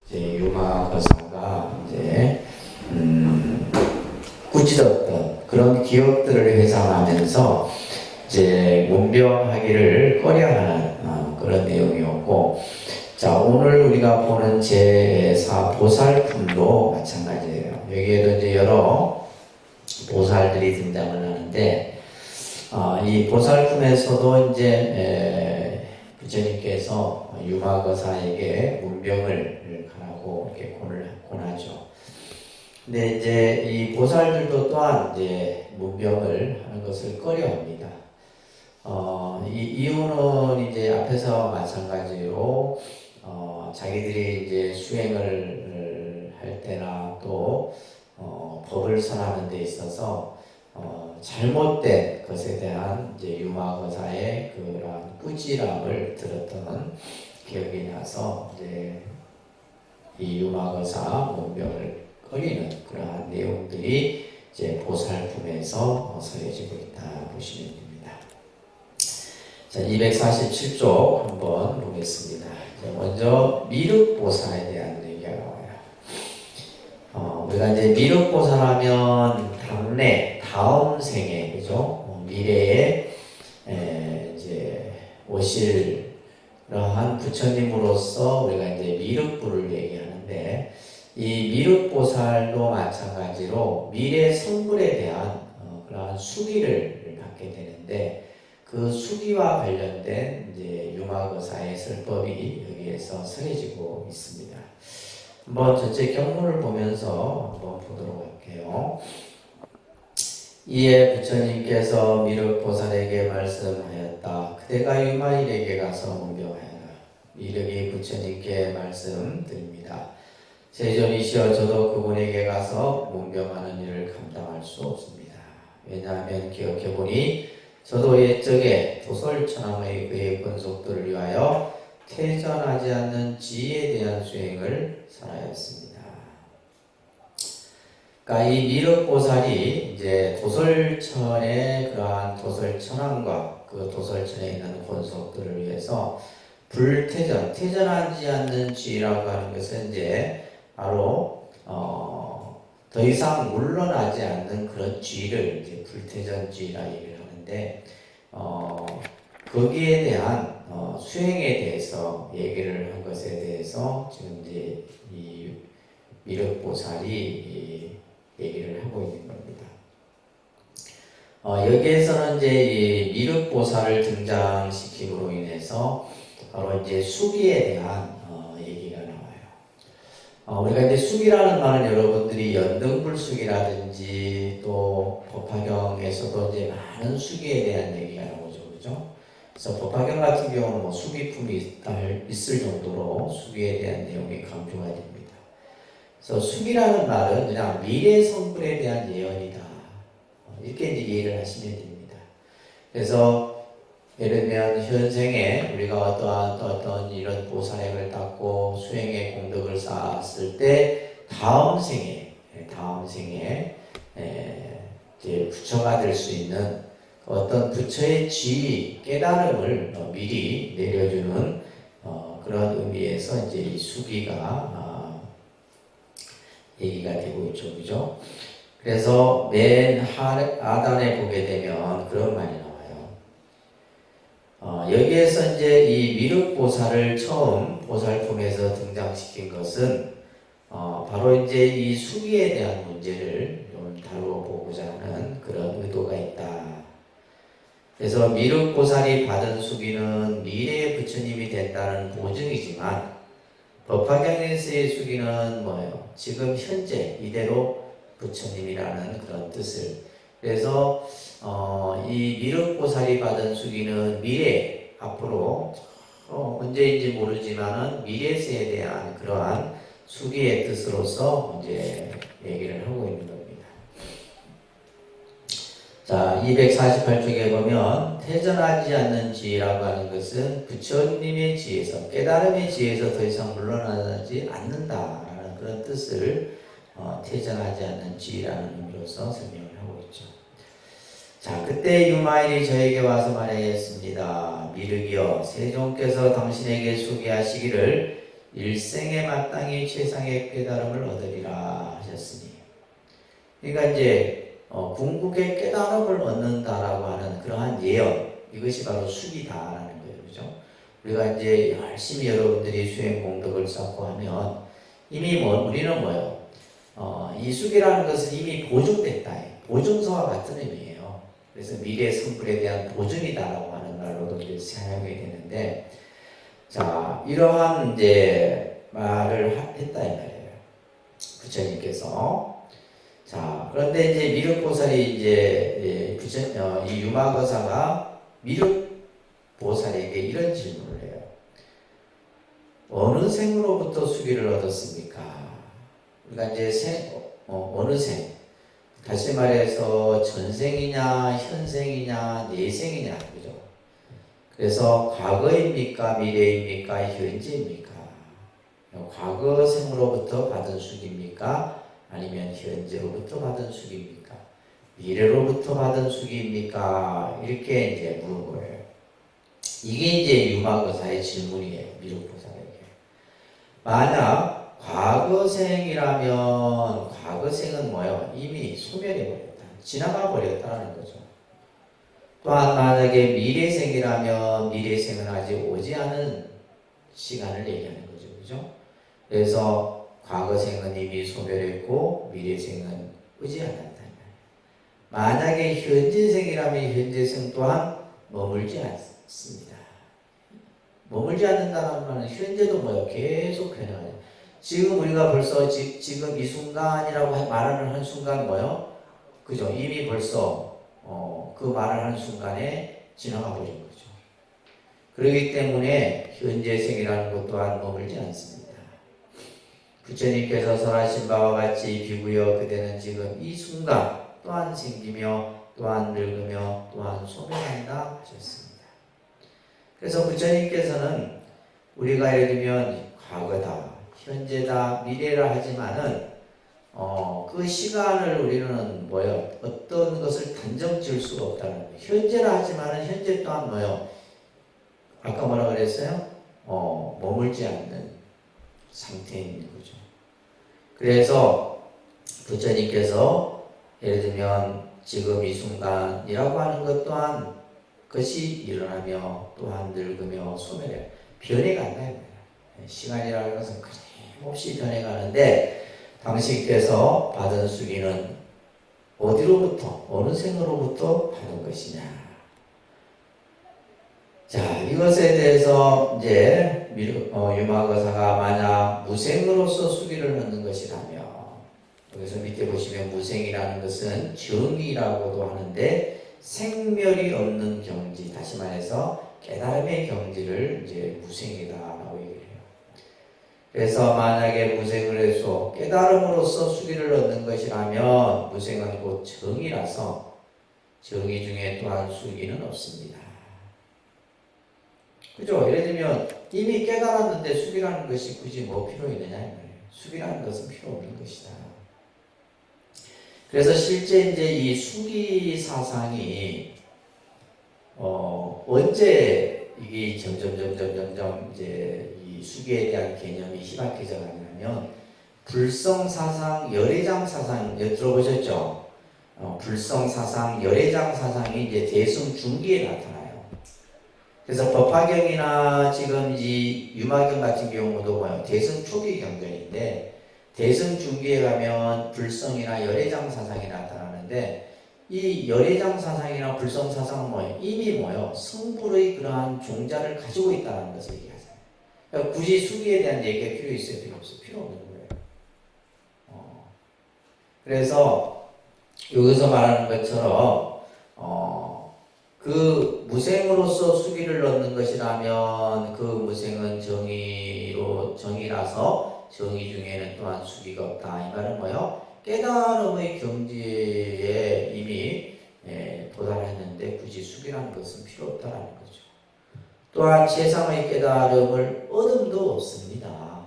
이제 유마거사가 이제 꾸짖었던 그런 기억들을 회상하면서 이제 문병하기를 꺼려하는 그런 내용이었고, 자, 오늘 우리가 보는 제4 보살품도 마찬가지예요. 여기에도 이제 여러 보살들이 등장을 하는데, 이 보살품에서도 이제 부처님께서 유마거사에게 문병을 가라고 이렇게 권하죠. 근데 이제 이 보살들도 또한 이제 문병을 하는 것을 꺼려합니다. 이 이유는 이제 앞에서 마찬가지로 자기들이 이제 수행을 할 때나 또 법을 선하는 데 있어서 잘못된 것에 대한 이제 유마거사의 그런 꾸지람을 들었던 기억이 나서 이제 이 유마거사 문병을 꺼리는 그러한 내용들이 이제 보살품에서 서려지고 있다 보시면 됩니다. 자, 247쪽 한번 보겠습니다. 먼저 미륵보살에 대한 얘기가 나와요. 우리가 이제 미륵보살하면 당내 다음 생에, 그죠? 미래에 이제 오실 그러한 부처님으로서 우리가 이제 미륵부를 얘기하는데, 이 미륵보살도 마찬가지로 미래 성불에 대한 그러한 수기를 받게 되는데, 그 수기와 관련된 이제 유마거사의 설법이 여기에서 설해지고 있습니다. 한번 전체 경문을 보면서 한번 보도록 할게요. 이에 부처님께서 미륵보살에게 말씀하였다. 그대가 유마일에게 가서 문병하여라. 미륵이 부처님께 말씀드립니다. 세존이시여, 저도 그분에게 가서 문병하는 일을 감당할 수 없습니다. 왜냐하면 기억해보니 저도 옛적에 도솔천왕의 그의 권속들을 위하여 퇴전하지 않는 지에 대한 수행을 선하였습니다. 그러니까 이 미륵보살이 이제 도솔천의 그러한 도솔천왕과 그 도솔천에 있는 권속들을 위해서 퇴전하지 않는 지라고 하는 것은 이제 바로 더 이상 물러나지 않는 그런 지를 이제 불퇴전지라 얘기를 하는데, 거기에 대한 수행에 대해서 얘기를 한 것에 대해서 지금 이제 이 미륵보살이 얘기를 하고 있는 겁니다. 여기에서는 이제 이 미륵보살을 등장시킴으로 인해서 바로 이제 수기에 대한 얘기가 나와요. 우리가 이제 수기라는 말은 여러분들이 연등불수기라든지 또 법화경에서도 이제 많은 수기에 대한 얘기가 나오죠, 그죠? 그래서 법화경 같은 경우는 뭐 수기품이 있을 정도로 수기에 대한 내용이 강조가 됩니다. 그래서 수기라는 말은 그냥 미래 성불에 대한 예언이다, 이렇게 이제 이해를 하시면 됩니다. 그래서 예를 들면 현생에 우리가 어떤 이런 보살행을 닦고 수행의 공덕을 쌓았을 때 다음 생에 이제 부처가 될 수 있는 어떤 부처의 지위, 깨달음을 미리 내려주는 그런 의미에서 이제 이 수기가 얘기가 되고 있죠, 그죠? 그래서 맨 하단에 보게 되면 그런 말이 나와요. 여기에서 이제 이 미륵보살을 처음 보살품에서 등장시킨 것은 바로 이제 이 수기에 대한 문제를 좀 다루어보고자 하는 그런 의도가 있다. 그래서 미륵보살이 받은 수기는 미래의 부처님이 된다는 보증이지만, 법화경에서의 수기는 뭐예요? 지금 현재 이대로 부처님이라는 그런 뜻을. 그래서 이 미륵보살이 받은 수기는 미래, 앞으로 언제인지 모르지만은 미래세에 대한 그러한 수기의 뜻으로서 이제 얘기를 하고 있는 겁니다. 자, 248쪽에 보면 퇴전하지 않는 지라고 하는 것은 부처님의 지에서, 깨달음의 지에서 더 이상 물러나지 않는다라는 그런 뜻을 퇴전하지 않는 지라는 의미로서 설명을 하고 있죠. 자, 그때 유마일이 저에게 와서 말하였습니다. 미륵이여, 세존께서 당신에게 수기하시기를 일생에 마땅히 최상의 깨달음을 얻으리라 하셨으니, 그러니까 이제 궁극의 깨달음을 얻는다라고 하는 그러한 예언, 이것이 바로 숙이다라는 거예요. 그죠? 우리가 이제 열심히 여러분들이 수행 공덕을 쌓고 하면 이미 우리는 뭐예요? 이 숙이라는 것은 이미 보증됐다. 보증서와 같은 의미예요. 그래서 미래 성불에 대한 보증이다라고 하는 말로도 이제 사용이 되는데, 자, 이러한 이제 말을 했다 이 말이에요. 부처님께서. 자, 그런데 이제 미륵보살이 이제 이 유마거사가 미륵보살에게 이런 질문을 해요. 어느 생으로부터 수기를 얻었습니까? 그러니까 이제 어느 생? 다시 말해서 전생이냐, 현생이냐, 내생이냐, 그죠? 그래서 과거입니까, 미래입니까, 현재입니까? 과거 생으로부터 받은 수기입니까? 아니면 현재로부터 받은 수기입니까? 미래로부터 받은 수기입니까? 이렇게 이제 물은 거예요. 이게 이제 유마거사의 질문이에요. 미륵보살에게. 만약 과거생이라면 과거생은 뭐예요? 이미 소멸해버렸다. 지나가 버렸다는 거죠. 또한 만약에 미래생이라면 미래생은 아직 오지 않은 시간을 얘기하는 거죠. 그죠? 그래서 과거생은 이미 소멸했고 미래생은 오지 않았다. 만약에 현재생이라면 현재생 또한 머물지 않습니다. 머물지 않는다는 말은 현재도 뭐예요? 계속 변해가요. 지금 우리가 벌써 지금 이 순간이라고 말하는 한 순간 뭐예요? 그죠? 이미 벌써 그 말을 하는 순간에 지나가 버린 거죠. 그렇기 때문에 현재생이라는 것 또한 머물지 않습니다. 부처님께서 설하신 바와 같이 비구여 그대는 지금 이 순간 또한 생기며 또한 늙으며 또한 소멸한다 하셨습니다. 그래서 부처님께서는 우리가 예를 들면 과거다, 현재다, 미래라 하지만은 그 시간을 우리는 뭐예요? 어떤 것을 단정 지을 수가 없다는 거예요. 현재라 하지만은 현재 또한 뭐예요? 아까 뭐라 그랬어요? 머물지 않는 상태인 거죠. 그래서 부처님께서 예를 들면 지금 이 순간이라고 하는 것 또한 그것이 일어나며 또한 늙으며 소멸해 변해간다. 시간이라는 것은 끊임없이 변해가는데 당신께서 받은 수기는 어디로부터 어느 생으로부터 받은 것이냐. 자, 이것에 대해서 이제 유마거사가 만약 무생으로서 수기를 얻는 것이라면, 여기서 밑에 보시면 무생이라는 것은 정의라고도 하는데 생멸이 없는 경지, 다시 말해서 깨달음의 경지를 이제 무생이다라고 얘기를 해요. 그래서 만약에 무생을 해서 깨달음으로써 수기를 얻는 것이라면 무생은 곧 정의라서 정의 중에 또한 수기는 없습니다. 그죠? 예를 들면 이미 깨달았는데 수기라는 것이 굳이 뭐 필요 있느냐 이 말이에요. 수기라는 것은 필요 없는 것이다. 그래서 실제 이제 이 수기 사상이 언제 이게 점점 이제 이 수기에 대한 개념이 희박해져 가냐면 불성 사상, 열애장 사상 들어보셨죠? 불성 사상, 열애장 사상이 이제 대승 중기에 나타나요. 그래서 법화경이나 지금 이 유마경 같은 경우도 뭐예요? 대승 초기 경전인데 대승 중기에 가면 불성이나 열애장 사상이 나타나는데 이 열애장 사상이나 불성 사상은 뭐예요? 이미 뭐예요? 성불의 그러한 종자를 가지고 있다는 것을 얘기하잖아요. 그러니까 굳이 수기에 대한 얘기가 필요 있어요? 필요 없어요? 필요 없는 거예요. 그래서 여기서 말하는 것처럼 그 무생으로서 수기를 얻는 것이라면 그 무생은 정의라서 정의 중에는 또한 수기가 없다. 이 말은 뭐예요? 깨달음의 경지에 이미 도달했는데 굳이 수기라는 것은 필요 없다는 거죠. 또한 최상의 깨달음을 얻음도 없습니다.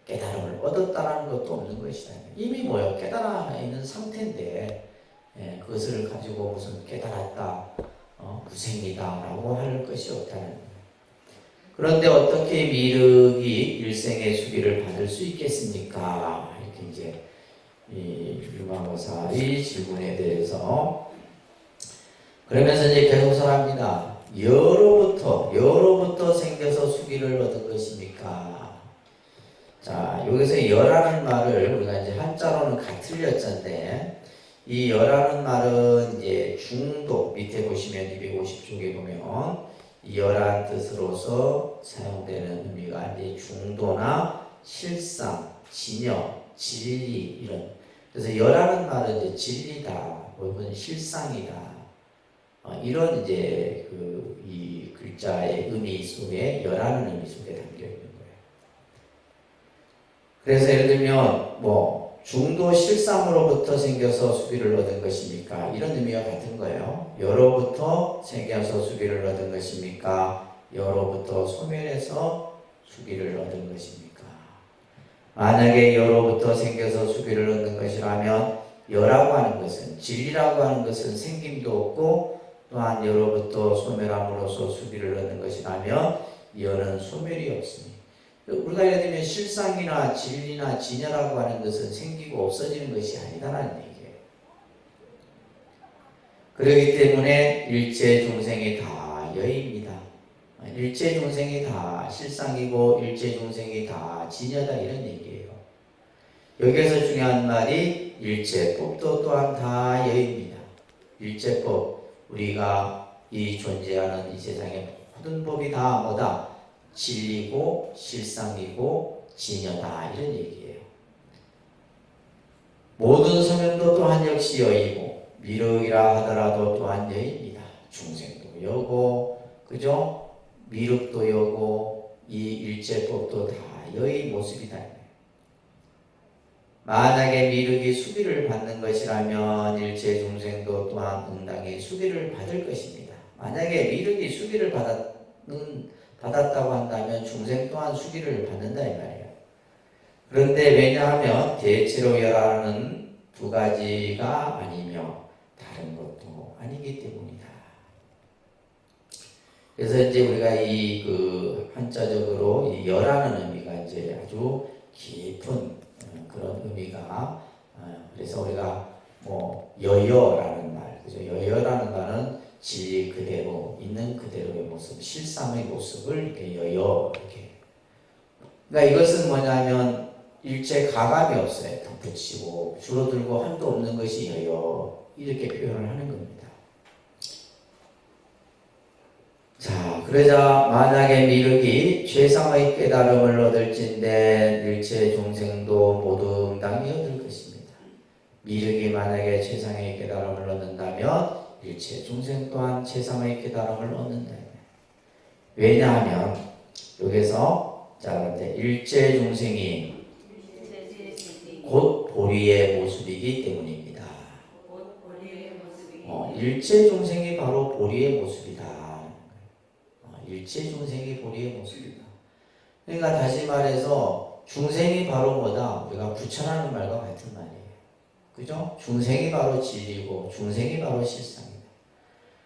깨달음을 얻었다는 것도 없는 것이다. 이미 뭐예요? 깨달아 있는 상태인데 그것을 가지고 무슨 깨달았다, 무생이다 라고 할 것이 없다는 거예요. 그런데 어떻게 미륵이 일생의 수기를 받을 수 있겠습니까? 이렇게 이제 이 유망호사의 질문에 대해서 그러면서 이제 계속 합니다. 여로부터 생겨서 수기를 얻은 것입니까? 자, 여기서 여라는 말을 우리가 이제 한자로는 같을 여자인데 이 여라는 말은 이제 중도 밑에 보시면 250쪽에 보면 이 여라는 뜻으로서 사용되는 의미가 이제 중도나 실상, 진여, 진리 이런 그래서 여라는 말은 이제 진리다 혹은 실상이다 이런 이제 이 글자의 의미 속에 여라는 의미 속에 담겨 있는 거예요. 그래서 예를 들면 뭐 중도 실상으로부터 생겨서 수비를 얻은 것입니까? 이런 의미와 같은 거예요. 여로부터 생겨서 수비를 얻은 것입니까? 여로부터 소멸해서 수비를 얻은 것입니까? 만약에 여로부터 생겨서 수비를 얻는 것이라면 여라고 하는 것은 진리라고 하는 것은 생김도 없고 또한 여로부터 소멸함으로써 수비를 얻는 것이라면 여는 소멸이 없으니 우리가 예를 들면 실상이나 진리나 진여라고 하는 것은 생기고 없어지는 것이 아니다라는 얘기예요. 그렇기 때문에 일체 중생이 다 여입니다. 일체 중생이 다 실상이고 일체 중생이 다 진여다 이런 얘기예요. 여기에서 중요한 말이 일체법도 또한 다 여입니다. 일체법 우리가 이 존재하는 이 세상의 모든 법이 다 뭐다? 진리고 실상이고 진여다 이런 얘기예요. 모든 소멸도 또한 역시 여이고 미륵이라 하더라도 또한 여입니다. 중생도 여고 그죠? 미륵도 여고 이 일체법도 다 여의 모습이다. 만약에 미륵이 수비를 받는 것이라면 일체 중생도 또한 응당히 수비를 받을 것입니다. 만약에 미륵이 수비를 받았다고 한다면 중생 또한 수비를 받는다 이 말이에요. 그런데 왜냐하면 대체로 열하는 두 가지가 아니며 다른 것도 아니기 때문이다. 그래서 이제 우리가 이 한자적으로 이 열하는 의미가 이제 아주 깊은 그런 의미가 그래서 우리가 뭐 여여라는 말, 그죠? 여여라는 말은 진리 그대로 있는 그대로의 모습, 실상의 모습을 이렇게 여여 이렇게. 그러니까 이것은 뭐냐면 일체 가감이 없어요. 덧붙이고 줄어들고 한도 없는 것이 여여 이렇게 표현을 하는 겁니다. 자, 그러자 만약에 미륵이 최상의 깨달음을 얻을진대 일체 중생도 모두 응당히 얻을 것입니다. 미륵이 만약에 최상의 깨달음을 얻는다면 일체 중생 또한 최상의 깨달음을 얻는다. 왜냐하면 여기서 자 그런데 일체 중생이 곧 보리의 모습이기 때문입니다. 일체 중생이 바로 보리의 모습이다. 일체 중생이 보리의 모습이다. 그러니까 다시 말해서 중생이 바로 뭐다? 우리가 부처라는 말과 같은 말이에요. 그죠? 중생이 바로 진리고 중생이 바로 실상이다.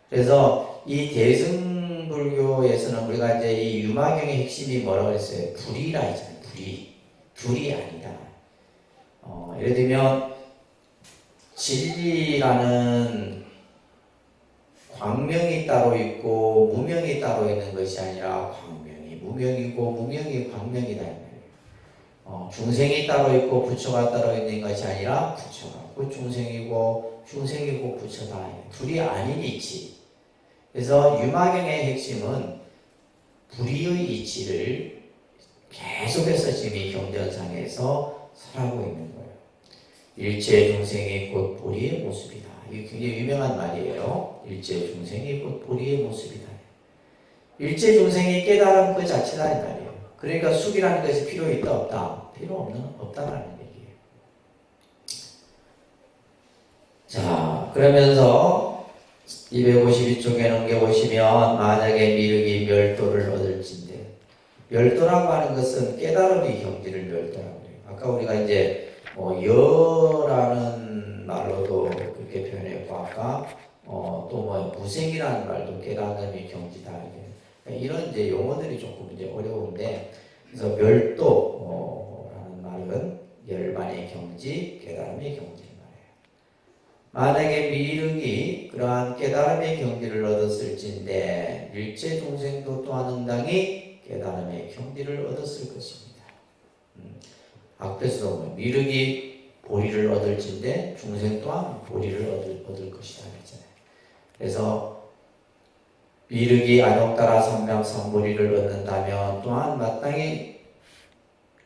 그래서 이 대승불교에서는 우리가 이제 이 유마경의 핵심이 뭐라고 했어요? 불이라 했잖아요. 불이 아니다. 예를 들면 진리라는 광명이 따로 있고 무명이 따로 있는 것이 아니라 광명이 무명이고 무명이 광명이다. 중생이 따로 있고 부처가 따로 있는 것이 아니라 부처가 중생이고 중생이고 부처다. 둘이 아닌 이치. 그래서 유마경의 핵심은 불의의 이치를 계속해서 지금 이 경전상에서 설하고 있는 거예요. 일체 중생이 곧 보리의 모습이다. 이게 굉장히 유명한 말이에요. 일체 중생이 곧 보리의 모습이다. 일체 중생이 깨달은 그 자체다 이 말이에요. 그러니까 숙이라는 것이 필요 있다 없다? 필요 없다라는 얘기예요. 자, 그러면서 252쪽에 넘겨보시면 만약에 미륵이 멸도를 얻을진데 멸도라고 하는 것은 깨달음의 경지를 멸도라고 해요. 아까 우리가 이제 여라는 말로도 그렇게 표현했고 아까 또 무생이라는 말도 깨달음의 경지다. 이런 이제 용어들이 조금 이제 어려운데, 그래서 멸도라는 말은 열반의 경지, 깨달음의 경지를 말해요. 만약에 미륵이 그러한 깨달음의 경지를 얻었을진데 일체 중생도 또한 응당히 깨달음의 경지를 얻었을 것입니다. 앞에서도 뭐 미륵이 보리를 얻을진데 중생 또한 보리를 얻을 것이다 했잖아요. 그래서 미륵이 안욕따라 삼명삼보리를 얻는다면 또한 마땅히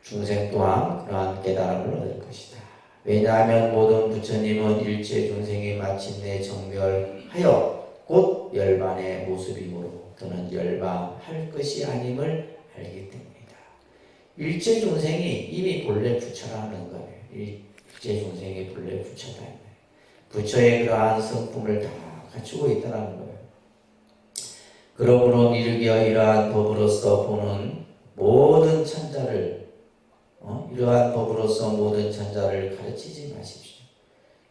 중생 또한 그러한 깨달음을 얻을 것이다. 왜냐하면 모든 부처님은 일체 중생이 마침내 정멸하여 곧 열반의 모습이므로 또는 열반할 것이 아님을 알기 때문이다. 일체 중생이 이미 본래 부처라는 거예요. 일체 중생이 본래 부처다. 부처의 그러한 성품을 다 갖추고 있다는 거예요. 그러므로 미륵이여 이러한 법으로서 보는 모든 천자를 이러한 법으로서 모든 천자를 가르치지 마십시오.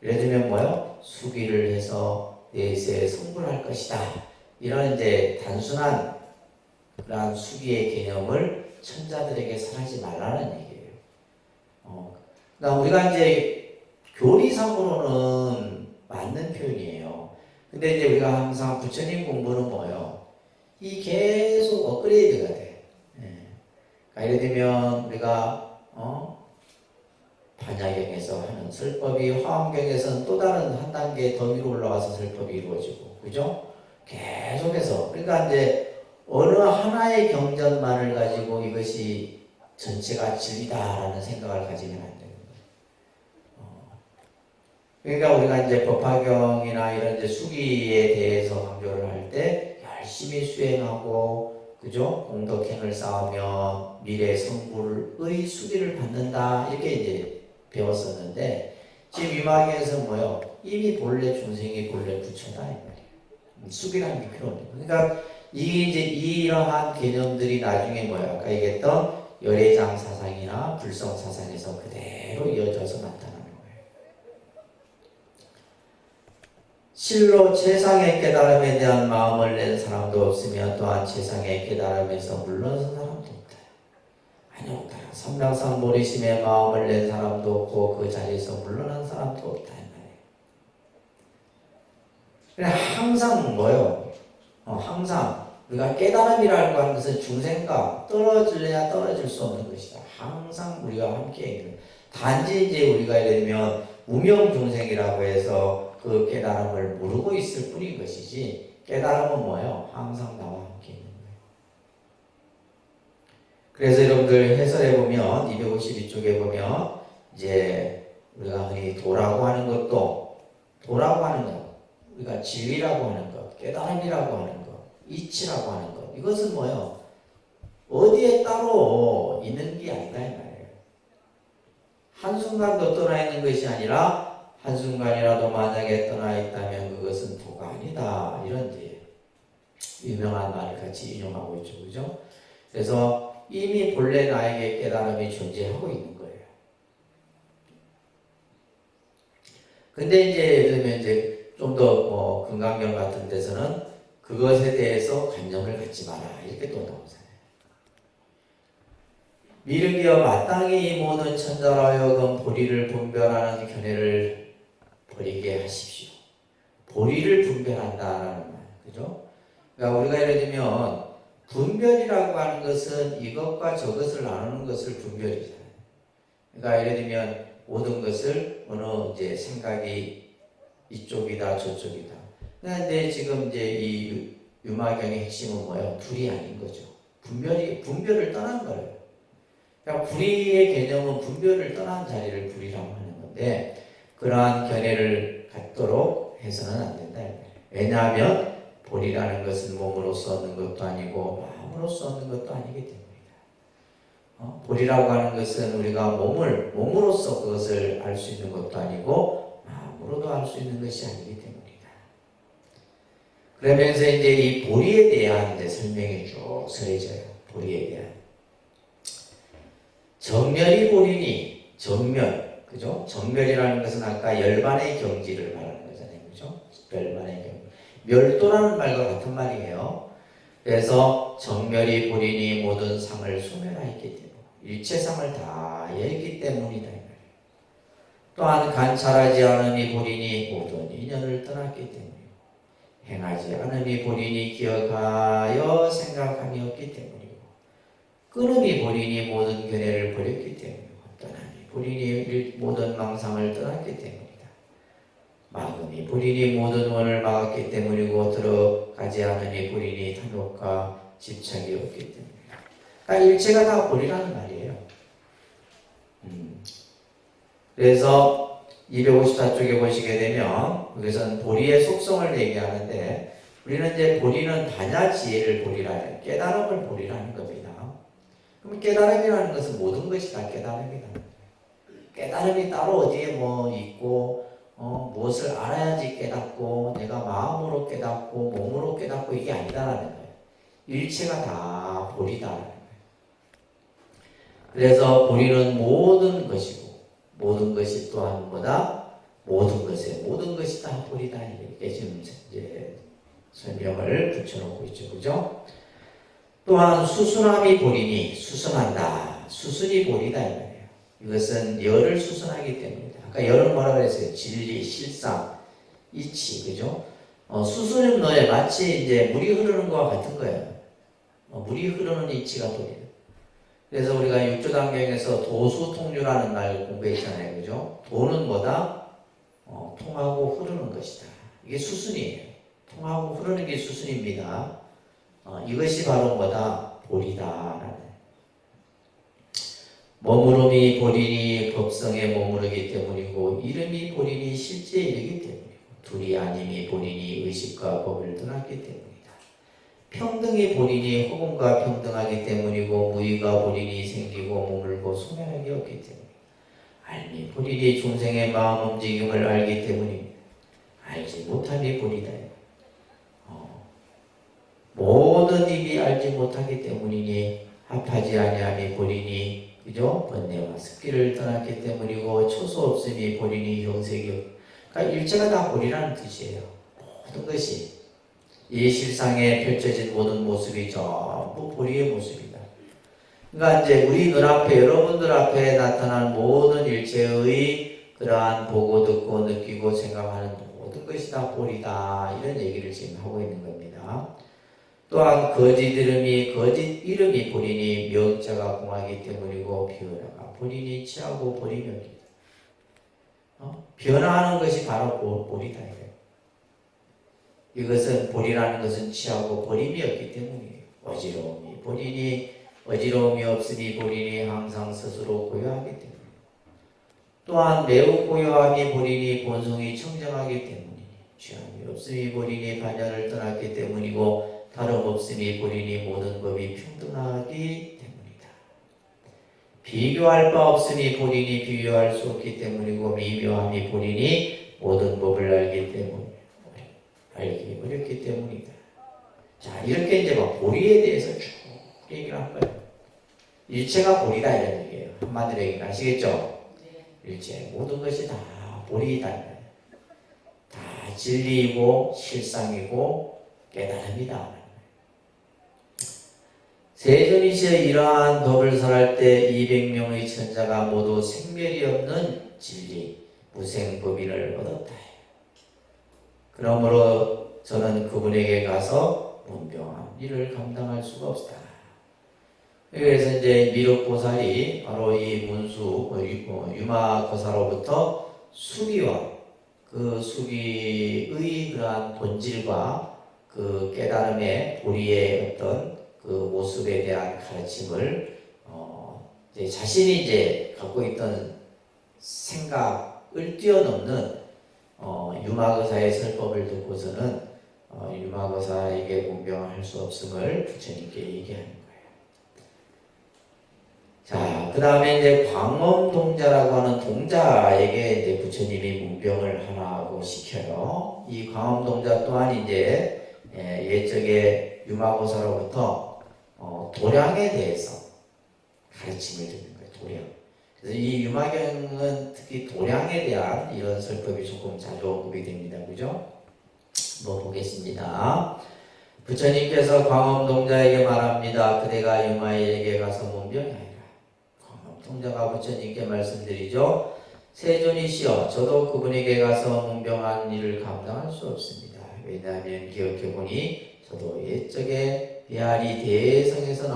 예를 들면 뭐요? 수기를 해서 내세에 성불할 것이다. 이런 이제 단순한 그러한 수기의 개념을 천자들에게 설하지 말라는 얘기예요. 그러니까 우리가 이제 교리상으로는 맞는 표현이에요. 근데 이제 우리가 항상 부처님 공부는 뭐예요? 이 계속 업그레이드가 돼. 그러니까 예를 들면 우리가 반야경에서 하는 설법이 화엄경에서는 또 다른 한 단계 더 위로 올라가서 설법이 이루어지고, 그죠? 계속해서. 그러니까 이제 어느 하나의 경전만을 가지고 이것이 전체가 진리다라는 생각을 가지면 안 되는 거예요. 그러니까 우리가 이제 법화경이나 이런 이제 수기에 대해서 강조를 할 때 열심히 수행하고, 그죠? 공덕행을 쌓으며 미래 성불의 수기를 받는다. 이렇게 이제 배웠었는데, 지금 위마경에서 뭐요? 이미 본래 중생이 본래 부처다. 이 말이에요. 수기라는 게 필요 없는 거예요. 그러니까 이제 이러한 개념들이 나중에 뭐예요? 아까 얘기했던 열애장 사상이나 불성 사상에서 그대로 이어져서 나타나는 거예요. 실로 최상의 깨달음에 대한 마음을 낸 사람도 없으며 또한 최상의 깨달음에서 물러선 사람도 없다. 아니 없다. 삼명삼보리심의 마음을 낸 사람도 없고 그 자리에서 물러난 사람도 없다. 그냥 항상 뭐요? 항상 우리가 깨달음이라고 하는 것은 중생과 떨어질래야 떨어질 수 없는 것이다. 항상 우리가 함께 있는. 단지 이제 우리가 예를 들면 무명 중생이라고 해서 그 깨달음을 모르고 있을 뿐인 것이지, 깨달음은 뭐예요? 항상 나와 함께 있는 거예요. 그래서 여러분들 해설해 보면 252쪽에 보면 이제 우리가 흔히 도라고 하는 것도, 도라고 하는 것, 우리가 진리라고 하는 것, 깨달음이라고 하는 것, 이치라고 하는 것, 이것은 뭐예요? 어디에 따로 있는 게 아니다 이 말이에요. 한순간도 떠나 있는 것이 아니라 한순간이라도 만약에 떠나 있다면 그것은 도가 아니다. 이런 이제 유명한 말을 같이 인용하고 있죠. 그죠? 그래서 이미 본래 나에게 깨달음이 존재하고 있는 거예요. 근데 이제 예를 들면 이제 좀 더 금강경 같은 데서는 그것에 대해서 관념을 갖지 마라. 이렇게 또 나오잖아요. 미륵이여 마땅히 이 모든 천자로 하여금 보리를 분별하는 견해를 버리게 하십시오. 보리를 분별한다라는 말, 그죠? 그러니까 우리가 예를 들면 분별이라고 하는 것은 이것과 저것을 나누는 것을 분별이잖아요. 그러니까 예를 들면 모든 것을 어느 이제 생각이 이쪽이다 저쪽이다. 그런데 지금 이제 이 유마경의 핵심은 뭐예요? 둘이 아닌 거죠. 분별을 떠난 거예요. 그러니까 불의의 개념은 분별을 떠난 자리를 불의라고 하는 건데, 그러한 견해를 갖도록 해서는 안 된다. 왜냐하면 보리라는 것은 몸으로서 얻는 것도 아니고 마음으로서 얻는 것도 아니기 때문이다. 보리라고 하는 것은 우리가 몸으로서 그것을 알 수 있는 것도 아니고 마음으로도 알 수 있는 것이 아니기 때문이다. 그러면서 이제 이 보리에 대한 이제 설명이 쭉 서해져요. 보리에 대한. 정멸이 보리니, 정멸, 그죠? 정멸이라는 것은 아까 열반의 경지를 말하는 거잖아요, 그죠? 열반의 경지. 멸도라는 말과 같은 말이에요. 그래서 정멸이 보리니 모든 상을 소멸하였기 때문에 일체상을 다 얘기 때문이다. 또한 관찰하지 않음이 보리니 모든 인연을 떠났기 때문에 행하지 않음이 보리니 기억하여 생각함이 없기 때문이고 끊음이 보리니 모든 견해를 버렸기 때문이고 떠남이 보리니 모든 망상을 떠났기 때문이다. 막음이 보리니 모든 원을 막았기 때문이고 들어가지 않으니 보리니 탐욕과 집착이 없기 때문이다. 그러니까 일체가 다 보리라는 말이에요. 그래서 254쪽에 보시게 되면 여기서는 보리의 속성을 얘기하는데 우리는 이제 보리는 반야지혜를 보리라는 깨달음을 보리라는 겁니다. 그럼 깨달음이라는 것은 모든 것이 다 깨달음이다. 깨달음이 따로 어디에 뭐 있고 무엇을 알아야지 깨닫고 내가 마음으로 깨닫고 몸으로 깨닫고 이게 아니다라는 거예요. 일체가 다 보리다라는 거예요. 그래서 보리는 모든 것이고 모든 것이 또한 뭐다? 모든 것이 다 보리다. 이렇게 지금 이제 설명을 붙여놓고 있죠. 그죠? 또한 수순함이 보리니 수순한다. 수순이 보리다. 이 말이에요. 이것은 열을 수순하기 때문이다. 아까 열은 뭐라 그랬어요? 진리, 실상, 이치. 그죠? 수순은 뭐예요? 마치 이제 물이 흐르는 것과 같은 거예요. 물이 흐르는 이치가 보리다. 그래서 우리가 육조단경에서 도수통류라는 말 공부했잖아요. 그죠? 도는 뭐다? 통하고 흐르는 것이다. 이게 수순이에요. 통하고 흐르는 게 수순입니다. 이것이 바로 뭐다? 보리다. 머무름이 보리니 법성에 머무르기 때문이고 이름이 보리니 실제 이르기 때문이고 둘이 아님이 보리니 의식과 법을 떠났기 때문이다. 평등이 보리니 호금과 평등하기 때문이고 무의가 보리니 생기고 머물고 소멸하기 없기 때문이다. 알미 보리니 중생의 마음 움직임을 알기 때문입니다. 알지 못함이 보리다. 모든 입이 알지 못하기 때문이니 합하지 아니함이 보리니 그죠? 번뇌와 습기를 떠났기 때문이고 초소 없음이 보리니 형색이 그러니까 일체가 다 보리라는 뜻이에요. 모든 것이 이 실상에 펼쳐진 모든 모습이 전부 보리의 모습이다. 그러니까 이제 우리 눈앞에 여러분들 앞에 나타난 모든 일체의 그러한 보고 듣고 느끼고 생각하는 모든 것이 다 보리다. 이런 얘기를 지금 하고 있는 겁니다. 또한 거짓 이름이 보리니 명자가 공하기 때문이고 변화가 본인이 취하고 버리면 변화하는 것이 바로 보리다. 이것은 보리라는 것은 취하고 버림이 없기 때문이에요. 어지러움이 본인이 어지러움이 없으니 본인이 항상 스스로 고요하기 때문에 또한 매우 고요함이 본인이 본성이 청정하기 때문이니 취함이 없으니 본인이 반야를 떠났기 때문이고 다름없으니 본인이 모든 법이 평등하기 때문이다. 비교할 바 없으니 본인이 비교할 수 없기 때문이고 미묘함이 본인이 모든 법을 알기 때문에 알기 어렵기 때문이다. 자, 이렇게 이제 막 보리에 대해서 쭉 얘기를 한 거예요. 일체가 보리다 이런 얘기예요. 한마디로 얘기는 아시겠죠? 일체 모든 것이 다 보리다. 다 진리이고 실상이고 깨달음이다. 세존이시여 이러한 법을 설할 때 200명의 천자가 모두 생멸이 없는 진리 무생법인을 얻었다. 그러므로 저는 그분에게 가서 문병한 일을 감당할 수가 없다. 그래서 이제 미륵보살이 바로 이 문수 유마거사로부터 수기와 그 수기의 그러한 본질과 그 깨달음의 보리의 어떤 그 모습에 대한 가르침을 이제 자신이 이제 갖고 있던 생각을 뛰어넘는 유마거사의 설법을 듣고서는 유마거사에게 문병할 수 없음을 부처님께 얘기하는 거예요. 자, 그 다음에 이제 광엄동자라고 하는 동자에게 이제 부처님이 문병을 하라고 시켜요. 이 광엄동자 또한 이제 옛적에 유마거사로부터 도량에 대해서 가르침을 듣는 거예요. 도량. 그래서 이 유마경은 특히 도량에 대한 이런 설법이 조금 자주 언급이 됩니다. 그죠? 뭐 보겠습니다. 부처님께서 광엄동자에게 말합니다. 그대가 유마일에게 가서 문병하리라. 광엄동자가 부처님께 말씀드리죠. 세존이시여, 저도 그분에게 가서 문병한 일을 감당할 수 없습니다. 왜냐하면 기억해보니 저도 옛적에 비아리 대성에서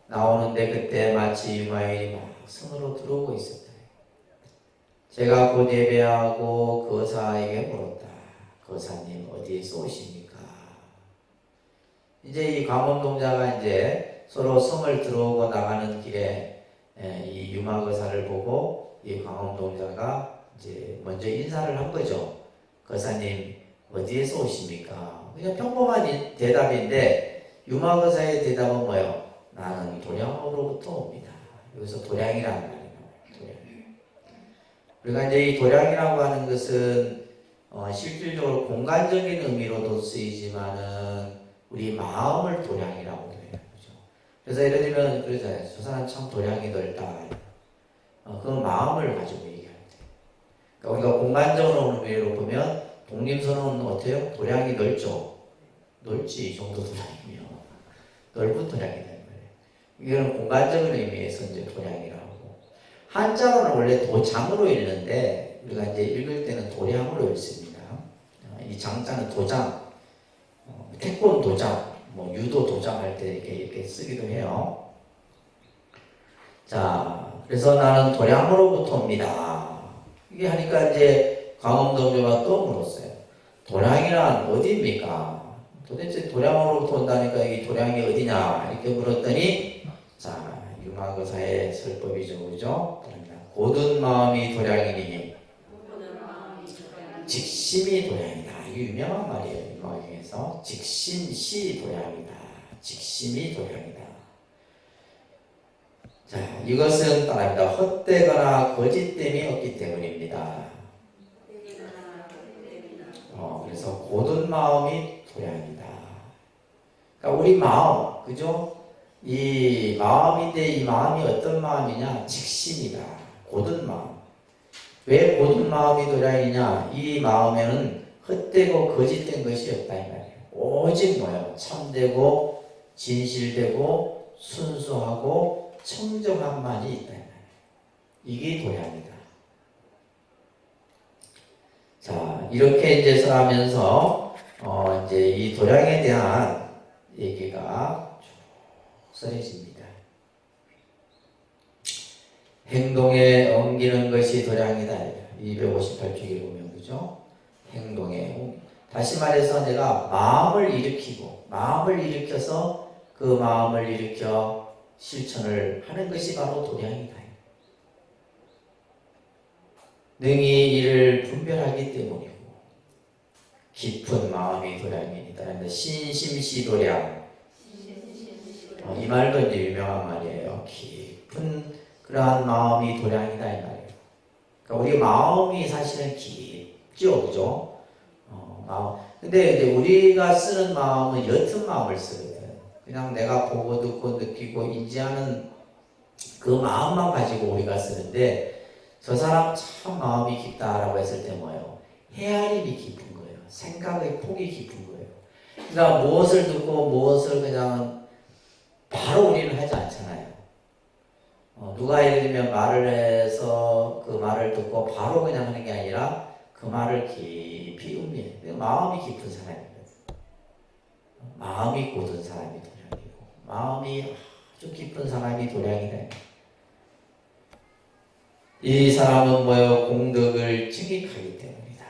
나오는데 그때 마치 유마일이 막 성으로 들어오고 있었다. 제가 곧 예배하고 거사에게 물었다. 거사님 어디에서 오십니까? 이제 이 광엄동자가 이제 서로 성을 들어오고 나가는 길에 이 유마거사를 보고 이 광엄동자가 이제 먼저 인사를 한 거죠. 거사님 어디에서 오십니까? 그냥 평범한 대답인데 유마거사의 대답은 뭐예요? 나는 도량으로부터 옵니다. 여기서 도량이라는 말이 나와요. 도량. 우리가 이제 이 도량이라고 하는 것은 실질적으로 공간적인 의미로도 쓰이지만은 우리 마음을 도량이라고 해요. 그렇죠? 그래서 예를 들면 그러잖아요. 저 사람 참 도량이 넓다. 그 마음을 가지고 얘기할 때. 그러니까 우리가 공간적으로 의미로 보면 독립선언은 어때요? 도량이 넓죠. 넓지 이 정도 도량이면 넓은 도량이다. 이거는 공간적인 의미에서 이제 도량이라고. 한자로는 원래 도장으로 읽는데 우리가 이제 읽을 때는 도량으로 읽습니다. 이 장자는 도장, 태권 도장, 뭐 유도 도장 할 때 이렇게 쓰기도 해요. 자, 그래서 나는 도량으로부터 옵니다. 이게 하니까 이제 광엄동자가 또 물었어요. 도량이란 어디입니까? 도대체 도량으로부터 온다니까 이 도량이 어디냐? 이렇게 물었더니 자, 유마거사의 설법이죠, 그죠? 고든 마음이 도량이니 직심이 도량이다. 이게 유명한 말이에요. 유마경에서 직심시 도량이다. 직심이 도량이다. 자, 이것은 따릅니다. 헛되거나 거짓됨이 없기 때문입니다. 그래서 고든 마음이 도량이다. 그러니까 우리 마음, 그죠? 이 마음인데 이 마음이 어떤 마음이냐? 직심이다. 고든 마음. 왜 고든 마음이 도량이냐? 이 마음에는 헛되고 거짓된 것이 없다 이 말이에요. 오직 뭐예요? 참되고 진실되고 순수하고 청정함만이 있다 이 말이에요. 이게 도량이다. 자, 이렇게 이제 하면서 이제 이 도량에 대한 얘기가 써있습니다. 행동에 옮기는 것이 도량이다. 258쪽에 보면 그죠? 행동에 다시 말해서 내가 마음을 일으켜서 그 마음을 일으켜 실천을 하는 것이 바로 도량이다. 능히 이를 분별하기 때문이고 깊은 마음이 도량이니라. 신심시 도량. 이 말도 이제 유명한 말이에요. 깊은 그러한 마음이 도량이다 이 말이에요. 그러니까 우리 마음이 사실은 깊죠, 그죠? 마음. 근데 이제 우리가 쓰는 마음은 옅은 마음을 쓰거든. 그냥 내가 보고 듣고 느끼고 인지하는 그 마음만 가지고 우리가 쓰는데 저 사람 참 마음이 깊다라고 했을 때 뭐예요? 헤아림이 깊은 거예요. 생각의 폭이 깊은 거예요. 그러니까 무엇을 듣고 무엇을 그냥 바로 우리는 하지 않잖아요. 누가 예를 들면 말을 해서 그 말을 듣고 바로 그냥 하는 게 아니라 그 말을 깊이 음미해요. 마음이 깊은 사람이거든. 마음이 고든 사람이 도량이고 마음이 아주 깊은 사람이 도량이다. 이 사람은 뭐요? 공덕을 증익하기 때문이다.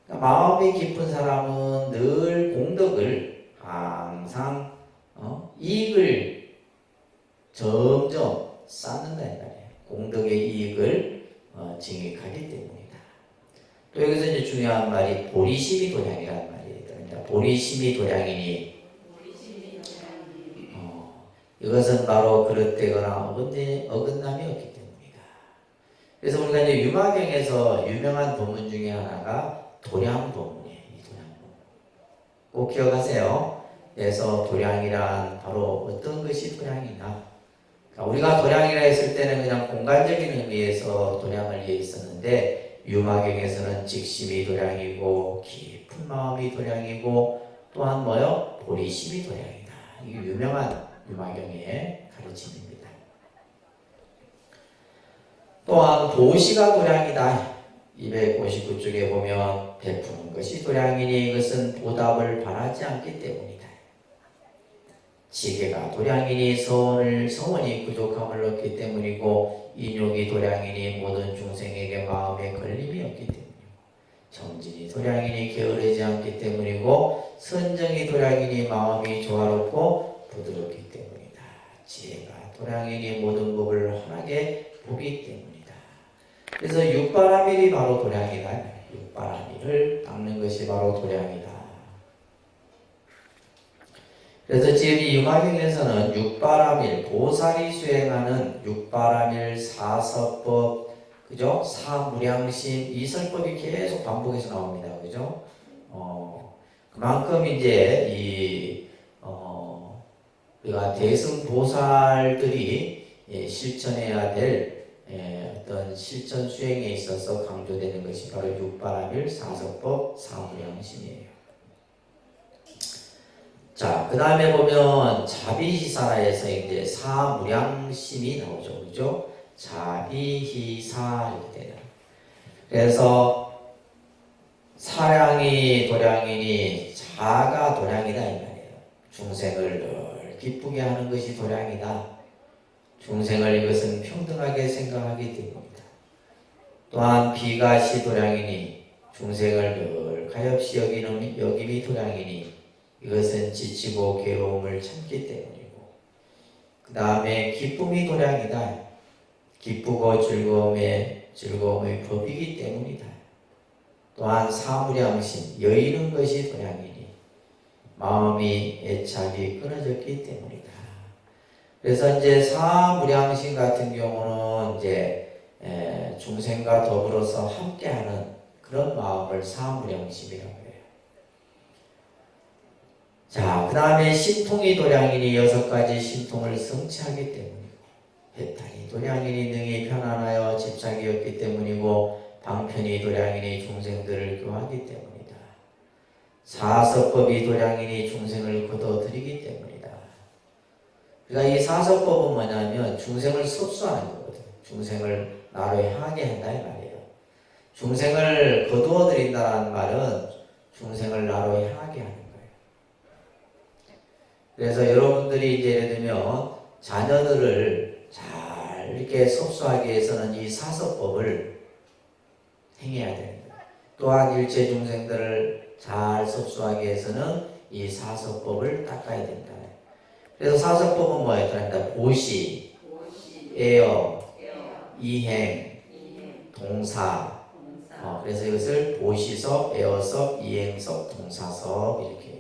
그러니까 마음이 깊은 사람은 늘 공덕을 항상 이익을 점점 쌓는다 이 말이에요. 공덕의 이익을 증익하기 때문이다. 또 여기서 이제 중요한 말이 보리심이 도량이라는 말이에요. 그러니까 보리심이 도량이니 이것은 바로 그릇되거나 어긋남이 없기 때문이다. 그래서 우리가 이제 유마경에서 유명한 본문 중에 하나가 도량 본문이에요. 이 도량 본문. 꼭 기억하세요. 그래서 도량이란 바로 어떤 것이 도량이냐. 그러니까 우리가 도량이라 했을 때는 그냥 공간적인 의미에서 도량을 이해했었는데 유마경에서는 직심이 도량이고 깊은 마음이 도량이고 또한 뭐요? 보리심이 도량이다. 이게 유명한 유마경의 가르침입니다. 또한 보시가 도량이다. 259쪽에 보면 베푸는 것이 도량이니 이것은 보답을 바라지 않기 때문이다. 지게가 도량이니 성원이 부족함을 얻기 때문이고 인욕이 도량이니 모든 중생에게 마음에 걸림이 없기 때문이고 정진이 도량이니 게으르지 않기 때문이고 선정이 도량이니 마음이 조화롭고 부드럽기 때문이다. 지혜가 도량이니 모든 법을 환하게 보기 때문이다. 그래서 육바라밀이 바로 도량이다. 육바라밀을 닦는 것이 바로 도량이다. 그래서 지금 이 유마경에서는 육바라밀, 보살이 수행하는 육바라밀 사서법, 그죠? 사무량심, 이설법이 계속 반복해서 나옵니다. 그죠? 그만큼 이제 우리가 대승보살들이 실천해야 될 어떤 실천 수행에 있어서 강조되는 것이 바로 육바라밀 사서법 사무량심이에요. 자, 그 다음에 보면 자비희사에서 이제 사무량심이 나오죠. 그죠? 자비희사 이렇게 되는. 그래서 사량이 도량이니 자가 도량이다 이 말이에요. 중생을 늘 기쁘게 하는 것이 도량이다. 중생을 이것은 평등하게 생각하기 때문이다. 또한 비가 시도량이니 중생을 늘 가엾이 여김이 도량이니 이것은 지치고 괴로움을 참기 때문이고 그 다음에 기쁨이 도량이다. 기쁘고 즐거움의 법이기 때문이다. 또한 사무량심 여의는 것이 도량이니 마음이 애착이 끊어졌기 때문이다. 그래서 이제 사무량심 같은 경우는 이제 중생과 더불어서 함께하는 그런 마음을 사무량심이라고 해요. 자, 그 다음에 신통이 도량이니 6가지 신통을 성취하기 때문이고 해탈이 도량이니 능히 편안하여 집착이 없기 때문이고 방편이 도량이니 중생들을 교하기 때문이다. 사서법이 도량이니 중생을 거둬들이기 때문이다. 그러니까 이 사서법은 뭐냐면 중생을 섭수하는 거거든. 중생을 나로 향하게 한다 이 말이에요. 중생을 거두어들인다는 말은 중생을 나로 향하게 하는 거예요. 그래서 여러분들이 이제 예를 들면 자녀들을 잘 이렇게 섭수하기 위해서는 이 사서법을 행해야 됩니다. 또한 일체 중생들을 잘 섭수하기 위해서는 이 사서법을 닦아야 된다. 그래서 사서법은 뭐예요? 보시, 애여, 이행, 동사. 그래서 이것을 보시섭, 애어섭, 이행섭, 동사섭 이렇게.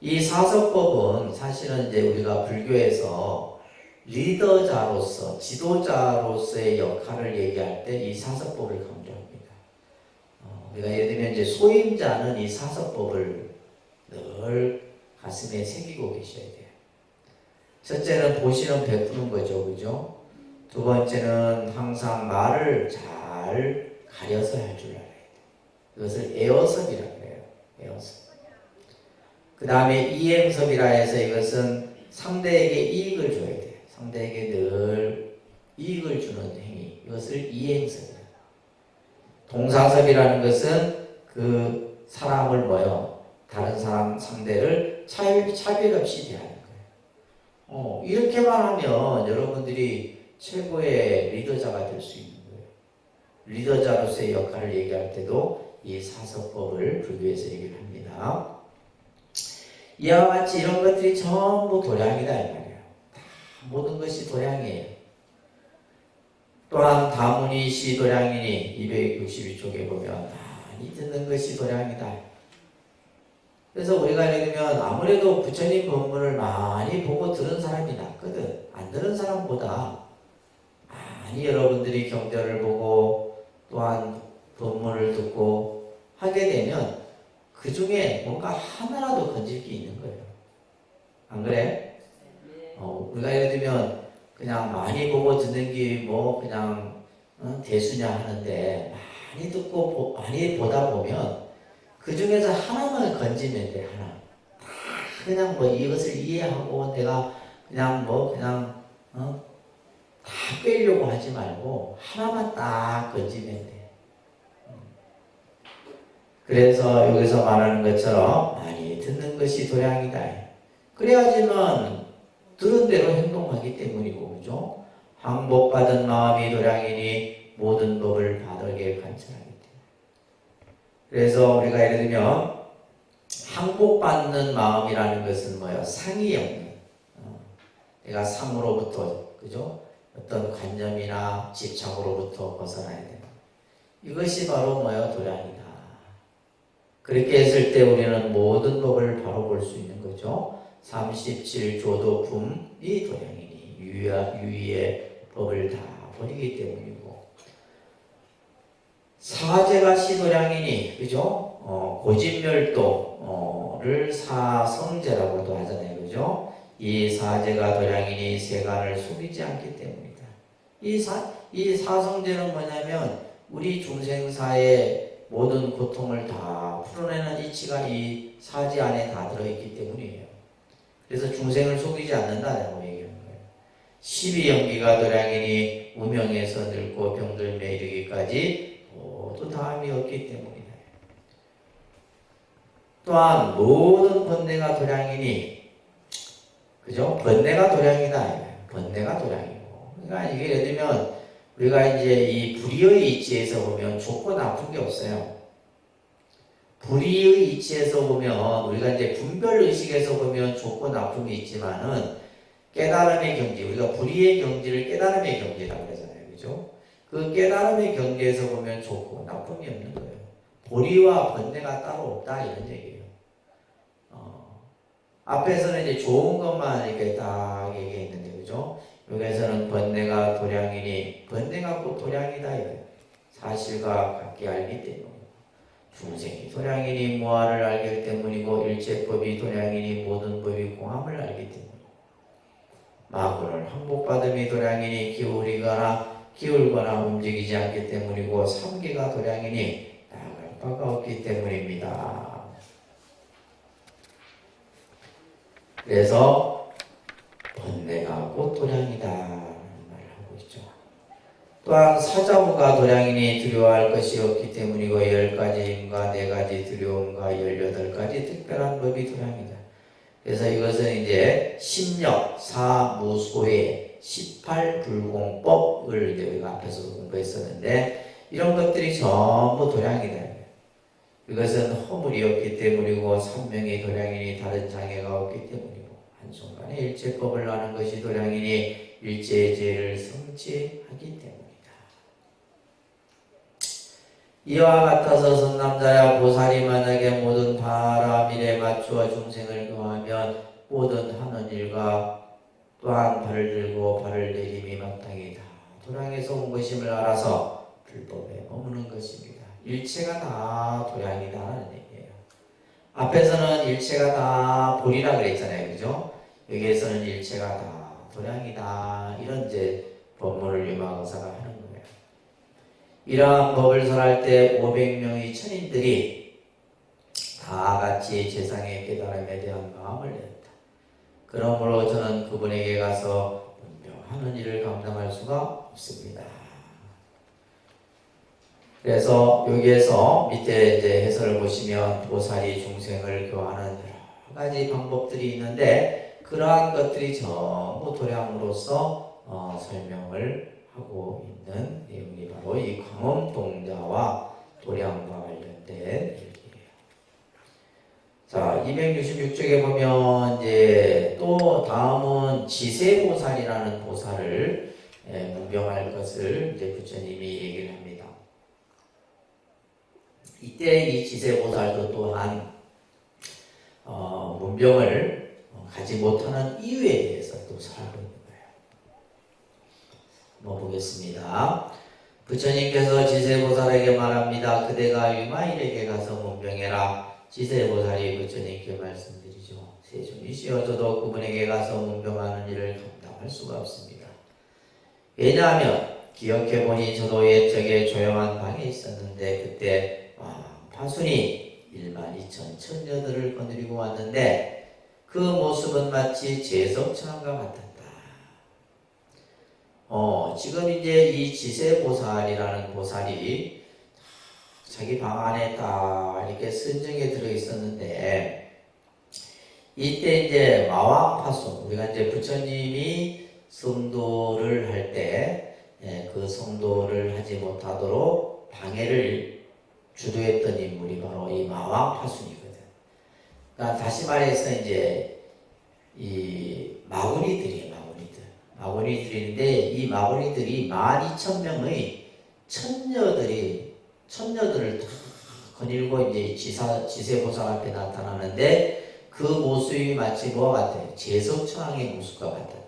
이 사서법은 사실은 이제 우리가 불교에서 리더자로서, 지도자로서의 역할을 얘기할 때 이 사서법을 강조합니다. 우리가 예를 들면 이제 소임자는 이 사서법을 늘 가슴에 새기고 계셔야 돼요. 첫째는 보시는 베푸는 거죠, 그죠? 두 번째는 항상 말을 잘 가려서 할 줄 알아야 돼요. 이것을 애어섭이라고 해요. 애어섭. 그 다음에 이행섭이라 해서 이것은 상대에게 이익을 줘야 돼요. 상대에게 늘 이익을 주는 행위. 이것을 이행섭이라 해요. 동사섭이라는 것은 그 사람을 다른 사람 상대를 차별 없이 대하는 거예요. 이렇게만 하면 여러분들이 최고의 리더자가 될 수 있는 거예요. 리더자로서의 역할을 얘기할 때도 이 사서법을 불교에서 얘기를 합니다. 이와 같이 이런 것들이 전부 도량이다 이 말이에요. 다 모든 것이 도량이에요. 또한 다문이 시 도량이니 262쪽에 보면 많이 듣는 것이 도량이다. 그래서 우리가 예를 들면 아무래도 부처님 법문을 많이 보고 들은 사람이 낫거든. 안 들은 사람보다 많이 여러분들이 경전을 보고 또한 법문을 듣고 하게 되면 그 중에 뭔가 하나라도 건질 게 있는 거예요. 안 그래? 우리가 예를 들면 그냥 많이 보고 듣는 게 그냥 대수냐 하는데 많이 듣고 많이 보다 보면 그 중에서 하나만 건지면 돼. 하나. 그냥 뭐 이것을 이해하고 내가 그냥 뭐 그냥 다 빼려고 하지 말고 하나만 딱 건지면 돼. 그래서 여기서 말하는 것처럼 많이 듣는 것이 도량이다. 그래야지만 들은 대로 행동하기 때문이고, 그죠? 항복받은 마음이 도량이니 모든 법을 바르게 관찰하기 때문에. 그래서 우리가 예를 들면 항복받는 마음이라는 것은 뭐예요? 상이 없는. 내가 상으로부터, 그죠? 어떤 관념이나 집착으로부터 벗어나야 되는. 이것이 바로 뭐예요? 도량이다. 그렇게 했을 때 우리는 모든 법을 바로 볼 수 있는 거죠. 37조도품이 도량이니 유의의 법을 다 버리기 때문이고, 사제가 시도량이니, 그죠? 고진멸도를 사성제라고도 하잖아요, 그죠? 이 사제가 도량이니 세간을 속이지 않기 때문이다. 이 사성제는 뭐냐면 우리 중생사의 모든 고통을 다 풀어내는 이치가 이 사제 안에 다 들어있기 때문이에요. 그래서 중생을 속이지 않는다라고 얘기하는 거예요. 12연기가 도량이니 무명에서 늙고 병들매 이르기까지 모두 다함이 없기 때문이다. 또한 모든 번뇌가 도량이니, 그죠? 번뇌가 도량이다. 번뇌가 도량이고. 그러니까 이게 예를 들면 우리가 이제 이 불의의 이치에서 보면 좋고 나쁜 게 없어요. 불의의 이치에서 보면 우리가 이제 분별의식에서 보면 좋고 나쁨이 있지만은 깨달음의 경지, 우리가 불의의 경지를 깨달음의 경지라고 하잖아요. 그죠? 그 깨달음의 경지에서 보면 좋고 나쁨이 없는 거예요. 불의와 번뇌가 따로 없다 이런 얘기예요. 앞에서는 이제 좋은 것만 이렇게 딱 얘기했는데, 그죠? 여기에서는 번뇌가 도량이니, 번뇌가 꼭 도량이다 이거예요. 사실과 같게 알기 때문에. 중생이 도량이니 무아를 알기 때문이고, 일체법이 도량이니 모든 법이 공함을 알기 때문이고, 마구를 항복받음이 도량이니 기울거나 움직이지 않기 때문이고, 삼계가 도량이니 나아갈 바가 없기 때문입니다. 그래서 번뇌가 곧 도량이다 말을 하고 있죠. 또한 사자후가 도량이니 두려워할 것이 없기 때문이고 10가지인가 4가지 두려움과 18가지 특별한 법이 도량이다. 그래서 이것은 이제 심력, 사무소의 18불공법을 이제 우리가 앞에서 공부했었는데 이런 것들이 전부 도량이다. 이것은 허물이 없기 때문이고 삼명이 도량이니 다른 장애가 없기 때문이고 한순간에 일체법을 아는 것이 도량이니 일체의 죄를 성취하기 때문이다. 이와 같아서 선남자야 보살이 만약에 모든 바람일에 맞추어 중생을 교하면 모든 하는 일과 또한 발을 들고 발을 내림이 마땅히 다 도량에서 온 것임을 알아서 불법에 머무는 것입니다. 일체가 다 도량이다라는 얘기예요. 앞에서는 일체가 다 보리라 그랬잖아요, 그죠? 여기에서는 일체가 다 도량이다 이런 이제 법문을 유마거사가 하는 거예요. 이러한 법을 설할 때 500명의 천인들이 다 같이 재상의 깨달음에 대한 마음을 내었다. 그러므로 저는 그분에게 가서 분명하는 일을 감당할 수가 없습니다. 그래서 여기에서 밑에 이제 해설을 보시면 보살이 중생을 교하는 여러 가지 방법들이 있는데 그러한 것들이 전부 도량으로서 설명을 하고 있는 내용이 바로 이 광엄동자와 도량과 관련된 얘기예요. 자, 266쪽에 보면 이제 또 다음은 지세보살이라는 보살을 문병할 것을 이제 부처님이 얘기를 합니다. 이때 이 지세보살도 또한 문병을 가지 못하는 이유에 대해서 또 설하고 있는 거예요. 한번 보겠습니다. 부처님께서 지세보살에게 말합니다. 그대가 유마일에게 가서 문병해라. 지세보살이 부처님께 말씀드리죠. 세존이시여서도 그분에게 가서 문병하는 일을 감당할 수가 없습니다. 왜냐하면 기억해보니 저도 옛적에 조용한 방에 있었는데 그때 파순이 12,000 처녀들을 거느리고 왔는데 그 모습은 마치 제석천왕과 같았다. 지금 이제 이 지세보살이라는 보살이 자기 방 안에 딱 이렇게 선정에 들어 있었는데 이때 이제 마왕파손, 우리가 이제 부처님이 성도를 할 때 그 성도를 하지 못하도록 방해를 주도했던 인물이 바로 이 마왕파손이거든. 그러니까 다시 말해서 이제 이 마구니들인데 이 마구니들이 12,000명의 천녀들을 다 거닐고 이제 지세보살 앞에 나타나는데 그 모습이 마치 뭐와 같아요? 제석천왕의 모습과 같았다.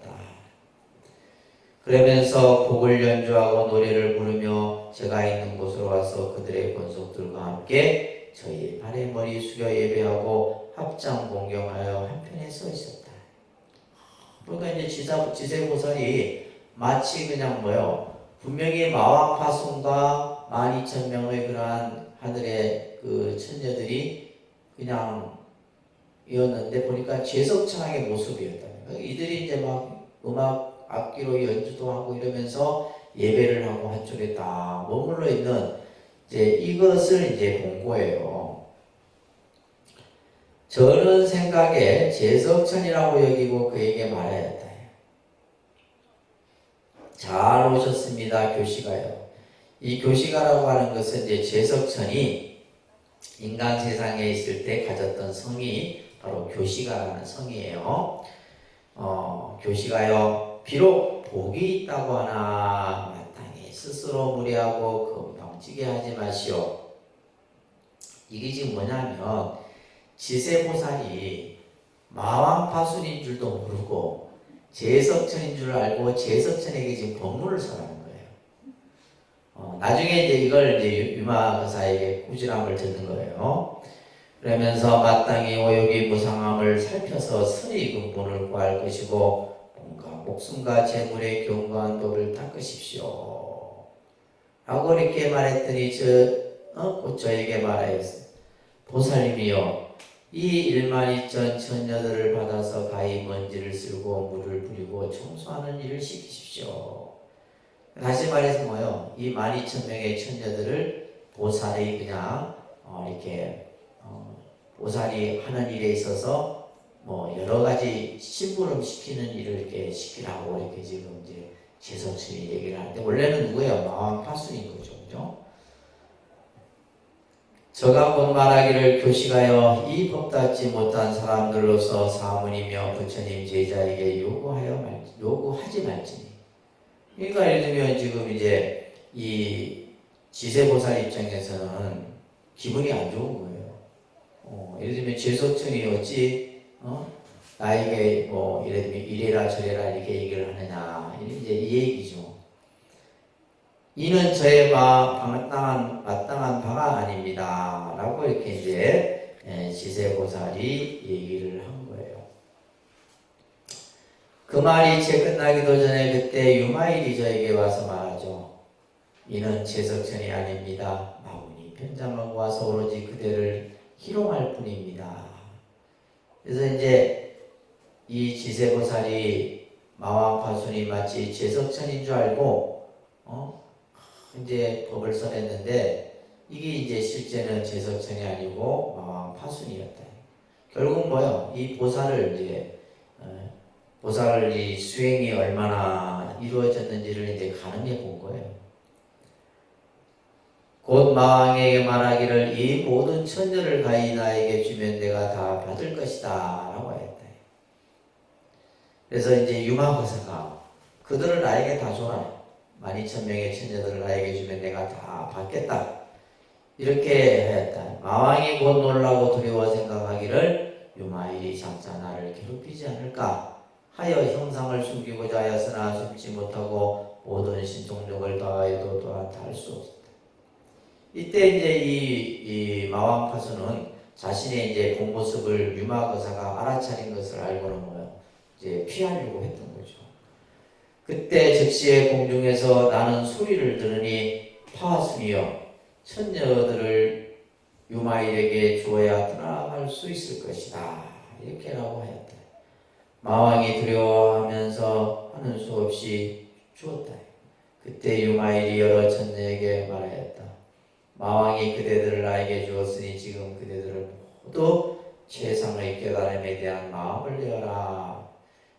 그러면서 곡을 연주하고 노래를 부르며 제가 있는 곳으로 와서 그들의 권속들과 함께 저희 발에 머리 숙여 예배하고 합장 공경하여 한편에 서 있었다. 그러니까 이제 지세보살이 마치 그냥 분명히 마왕파손과 12,000명의 그러한 하늘의 그 천녀들이 그냥 이었는데 보니까 제석천왕의 모습이었다. 이들이 이제 막 음악 악기로 연주도 하고 이러면서 예배를 하고 한쪽에 딱 머물러 있는 이제 이것을 이제 본 거예요. 저는 생각에 제석천이라고 여기고 그에게 말하였다. 잘 오셨습니다. 교시가요. 이 교시가라고 하는 것은 이제 제석천이 인간 세상에 있을 때 가졌던 성이 바로 교시가라는 성이에요. 교시가요. 비록 복이 있다고 하나 마땅히 스스로 무례하고 금방지게 하지 마시오. 이게 지금 뭐냐면 지세보살이 마왕파순인 줄도 모르고 제석천인 줄 알고 제석천에게 지금 법문을 설하는 거예요. 나중에 이제 이걸 이제 유마거사에게 꾸지람을 듣는 거예요. 그러면서 마땅히 오욕이 무상함을 살펴서 선의 근본을 구할 것이고 뭔가 목숨과 재물의 경고한 법을 닦으십시오. 라고 이렇게 말했더니 저에게 말하였어요. 보살님이여, 이 12,000 천녀들을 받아서 가히 먼지를 쓸고 물을 뿌리고 청소하는 일을 시키십시오. 다시 말해서 이 12,000명의 천녀들을 보살이 그냥 이렇게 보살이 하는 일에 있어서 여러 가지 심부름 시키는 일을 이렇게 시키라고 이렇게 지금 이제 제석천이 얘기를 하는데 원래는 누구예요? 마왕파순인 거죠, 그죠? 저가 곧 말하기를 교시가여, 이 법답지 못한 사람들로서 사문이며 부처님 제자에게 요구하지 말지니. 그러니까 예를 들면 지금 이제 이 지세보살 입장에서는 기분이 안 좋은 거예요. 예를 들면 제석천이 어찌 나에게 예를 들면 이래라 저래라 이렇게 얘기를 하느냐, 이제 이 얘기죠. 이는 저의 마땅한 바가 아닙니다. 라고 이렇게 이제 지세보살이 얘기를 한 거예요. 그 말이 채 끝나기도 전에 그때 유마일이 저에게 와서 말하죠. 이는 제석천이 아닙니다. 마군이 편잠하고 와서 오로지 그대를 희롱할 뿐입니다. 그래서 이제 이 지세보살이 마왕파순이 마치 제석천인 줄 알고 이제 법을 설했는데 이게 이제 실제는 제석천이 아니고 마왕파순이었다. 결국 이 보살을 이제 보살을 이 수행이 얼마나 이루어졌는지를 이제 가늠해 본 거예요. 곧 마왕에게 말하기를 이 모든 천녀를 가히 나에게 주면 내가 다 받을 것이다 라고 하였다. 그래서 이제 유마거사가 그들을 나에게 다 줘라. 12,000명의 천녀들을 나에게 주면 내가 다 받겠다. 이렇게 하였다. 마왕이 곧 놀라고 두려워 생각하기를 유마일이 장차 나를 괴롭히지 않을까 하여 형상을 숨기고자 하였으나 숨지 못하고 모든 신종족을 다하여도 또한 다 할 수 없었다. 이때 이제 이 마왕파수는 자신의 이제 본 모습을 유마거사가 알아차린 것을 알고는 이제 피하려고 했던 거죠. 그때 즉시에 공중에서 나는 소리를 들으니 파와순이여, 천녀들을 유마일에게 주어야 떠나갈 수 있을 것이다. 이렇게라고 하였다. 마왕이 두려워하면서 하는 수 없이 주었다. 그때 유마일이 여러 천녀에게 말하였다. 마왕이 그대들을 나에게 주었으니 지금 그대들을 모두 최상의 깨달음에 대한 마음을 내어라.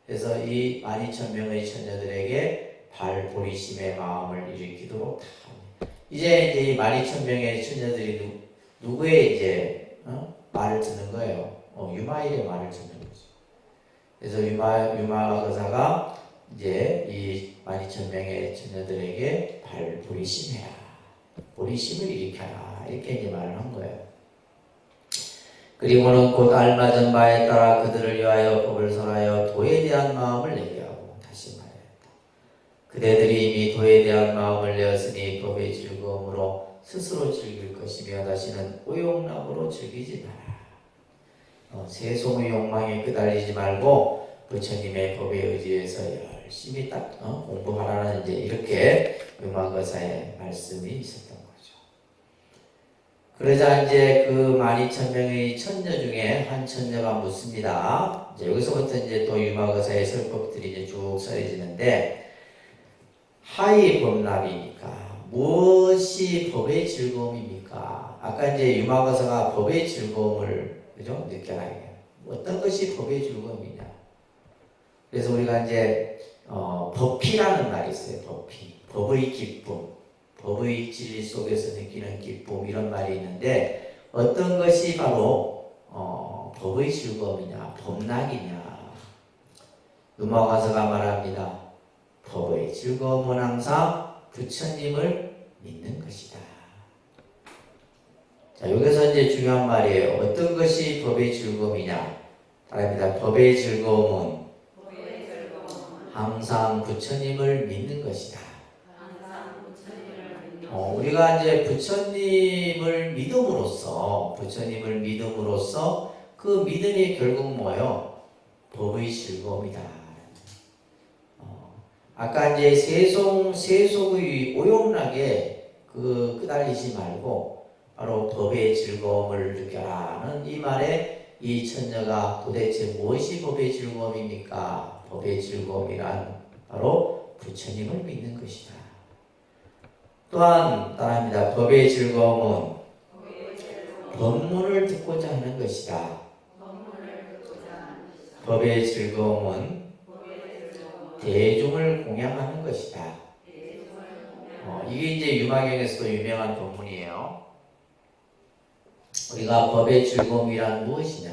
그래서 이 12,000명의 처녀들에게 발보리심의 마음을 일으키도록 합니다. 이제 이 12,000명의 처녀들이 누구의 이제 말을 듣는 거예요? 유마일의 말을 듣는 거죠. 그래서 유마 거사가 이제 이 12,000명의 처녀들에게 발보리심해라, 보리심을 일으켜라, 이렇게 이제 말을 한 거예요. 그리고는 곧 알맞은 바에 따라 그들을 위하여 법을 설하여 도에 대한 마음을 내게 하고, 다시 말했다. 그대들이 이미 도에 대한 마음을 내었으니 법의 즐거움으로 스스로 즐길 것이며 다시는 오용락으로 즐기지 마라. 세속의 욕망에 끄달리지 말고 부처님의 법에 의지해서 열심히 딱 공부하라는 이제 이렇게 유마거사의 말씀이 있었던 거죠. 그러자 이제 그 12,000명의 천녀 중에 한 천녀가 묻습니다. 이제 여기서부터 이제 또 유마거사의 설법들이 이제 쭉 서해지는데, 하이 법납이니까 무엇이 법의 즐거움입니까? 아까 이제 유마거사가 법의 즐거움을 그죠? 느껴라. 어떤 것이 법의 즐거움이냐? 그래서 우리가 이제 법피라는 말이 있어요. 법피, 법의 기쁨, 법의 진리 속에서 느끼는 기쁨, 이런 말이 있는데 어떤 것이 바로 법의 즐거움이냐, 법락이냐? 유마거사가 말합니다. 법의 즐거움은 항상 부처님을 믿는 것이다. 자, 여기서 이제 중요한 말이에요. 어떤 것이 법의 즐거움이냐? 답니다. 법의 즐거움은 항상 부처님을 믿는 것이다. 우리가 이제 부처님을 믿음으로써 그 믿음이 결국 뭐예요? 법의 즐거움이다. 아까 이제 세속의 오용락에 끄달리지 말고 바로 법의 즐거움을 느껴라는 이 말에 이 천녀가 도대체 무엇이 법의 즐거움입니까? 법의 즐거움이란 바로 부처님을 믿는 것이다. 또한 따라합니다. 법의 즐거움은 법문을 듣고자 하는 것이다. 법의 즐거움은 대중을 공양하는 것이다. 이게 이제 유마경에서도 유명한 본문이에요. 우리가 법의 즐거움이란 무엇이냐?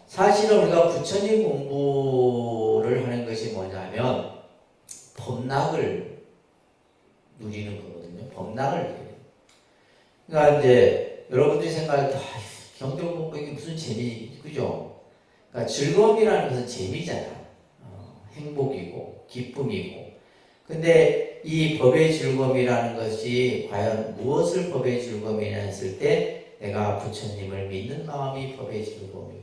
사실은 우리가 부처님 공부를 하는 것이 뭐냐면 법락을 누리는 거거든요. 법락을 누리는. 그러니까 이제 여러분들이 생각할 때 경전 공부 이게 무슨 재미, 그죠? 그러니까 즐거움이라는 것은 재미잖아. 행복이고 기쁨이고. 근데 이 법의 즐거움이라는 것이 과연 무엇을 법의 즐거움이냐 했을 때 내가 부처님을 믿는 마음이 법의 즐거움이고,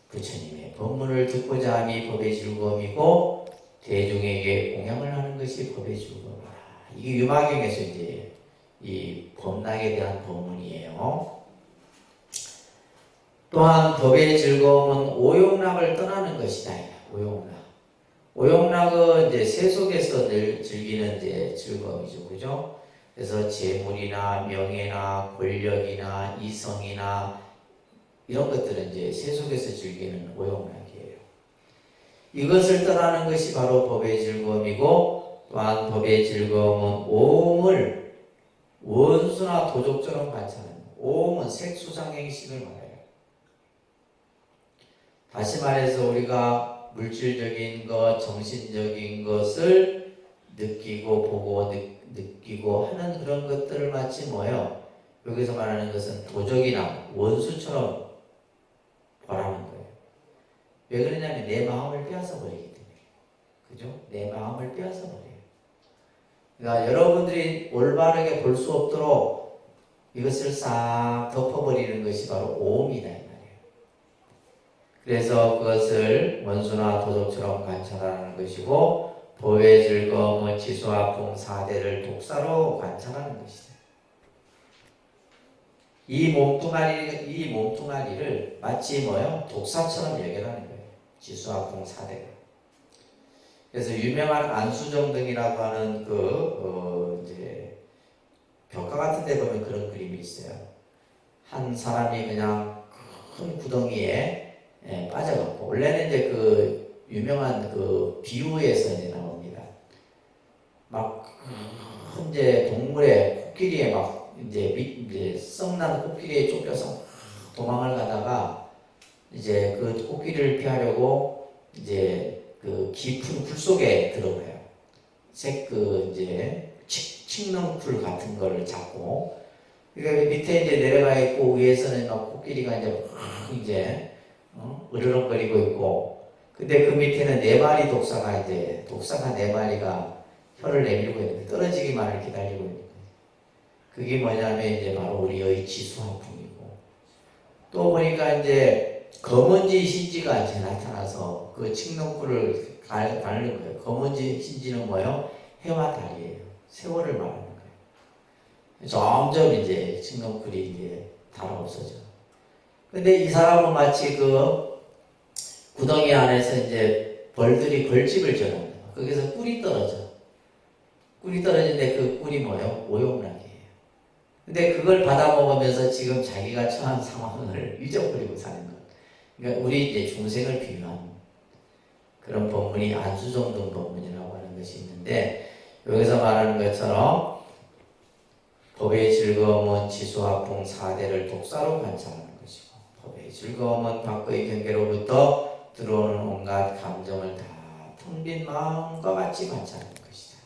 부처님의 법문을 듣고자 함이 법의 즐거움이고, 대중에게 공양을 하는 것이 법의 즐거움이다. 이게 유마경에서 이제 이 법락에 대한 법문이에요. 또한 법의 즐거움은 오용락을 떠나는 것이다. 오용락은 이제 세속에서 늘 즐기는 이제 즐거움이죠, 그죠? 그래서 재물이나 명예나 권력이나 이성이나 이런 것들은 이제 세속에서 즐기는 오용락이에요. 이것을 떠나는 것이 바로 법의 즐거움이고, 또한 법의 즐거움은 오음을 원수나 도적처럼 관찰하는, 오음은 색수상행식을 말해요. 다시 말해서 우리가 물질적인 것, 정신적인 것을 느끼고 보고 느끼고 하는 그런 것들을 마치 뭐예요? 여기서 말하는 것은 도적이나 원수처럼 보라는 거예요. 왜 그러냐면 내 마음을 빼앗아 버리기 때문에. 그죠? 내 마음을 빼앗아 버려요. 그러니까 여러분들이 올바르게 볼 수 없도록 이것을 싹 덮어버리는 것이 바로 오음이다, 이 말이에요. 그래서 그것을 원수나 도적처럼 관찰하는 것이고, 법의 즐거움은 지수와 풍 4대를 독사로 관찰하는 것이다. 이 몸뚱아리를 마치 뭐요? 독사처럼 여겨라는 거예요. 지수화풍 4대가. 그래서 유명한 안수정등이라고 하는 이제 벽화 같은 데 보면 그런 그림이 있어요. 한 사람이 그냥 큰 구덩이에 빠져갖고, 원래는 이제 그 유명한 그 비유에서 이제 나옵니다. 막 이제 동물의 코끼리에 막 이제 썩난 코끼리에 쫓겨서 도망을 가다가 이제 그 코끼리를 피하려고 이제 그 깊은 굴 속에 들어가요. 이제 칡렁쿨 같은 거를 잡고, 그러니까 밑에 이제 내려가 있고 위에서는 막 코끼리가 이제 으르렁거리고 있고, 근데 그 밑에는 네 마리 독사가 4마리가 혀를 내밀고 있는데 떨어지기만을 기다리고 있는 거예요. 그게 뭐냐면 이제 바로 우리의 지수화풍이고, 또 보니까 이제 검은지 신지가 이제 나타나서 그 칡렁쿨을 가는 거예요. 검은지 신지는 뭐예요? 해와 달이에요. 세월을 말하는 거예요. 점점 이제 칡렁쿨이 이제 달아 없어져. 근데 이 사람은 마치 그 구덩이 안에서 이제 벌들이 벌집을 지어놓는 거예요. 거기서 꿀이 떨어져. 꿀이 떨어지는데 그 꿀이 뭐예요? 오용락이에요. 근데 그걸 받아먹으면서 지금 자기가 처한 상황을 잊어버리고 사는 것. 그러니까 우리 이제 중생을 비유한 그런 법문이 안수정등 법문이라고 하는 것이 있는데, 여기서 말하는 것처럼 법의 즐거움은 지수화풍 4대를 독사로 관찰하는 것이고, 법의 즐거움은 밖의 경계로부터 들어오는 온갖 감정을 다 텅 빈 마음과 같이 관찰하는 것이다.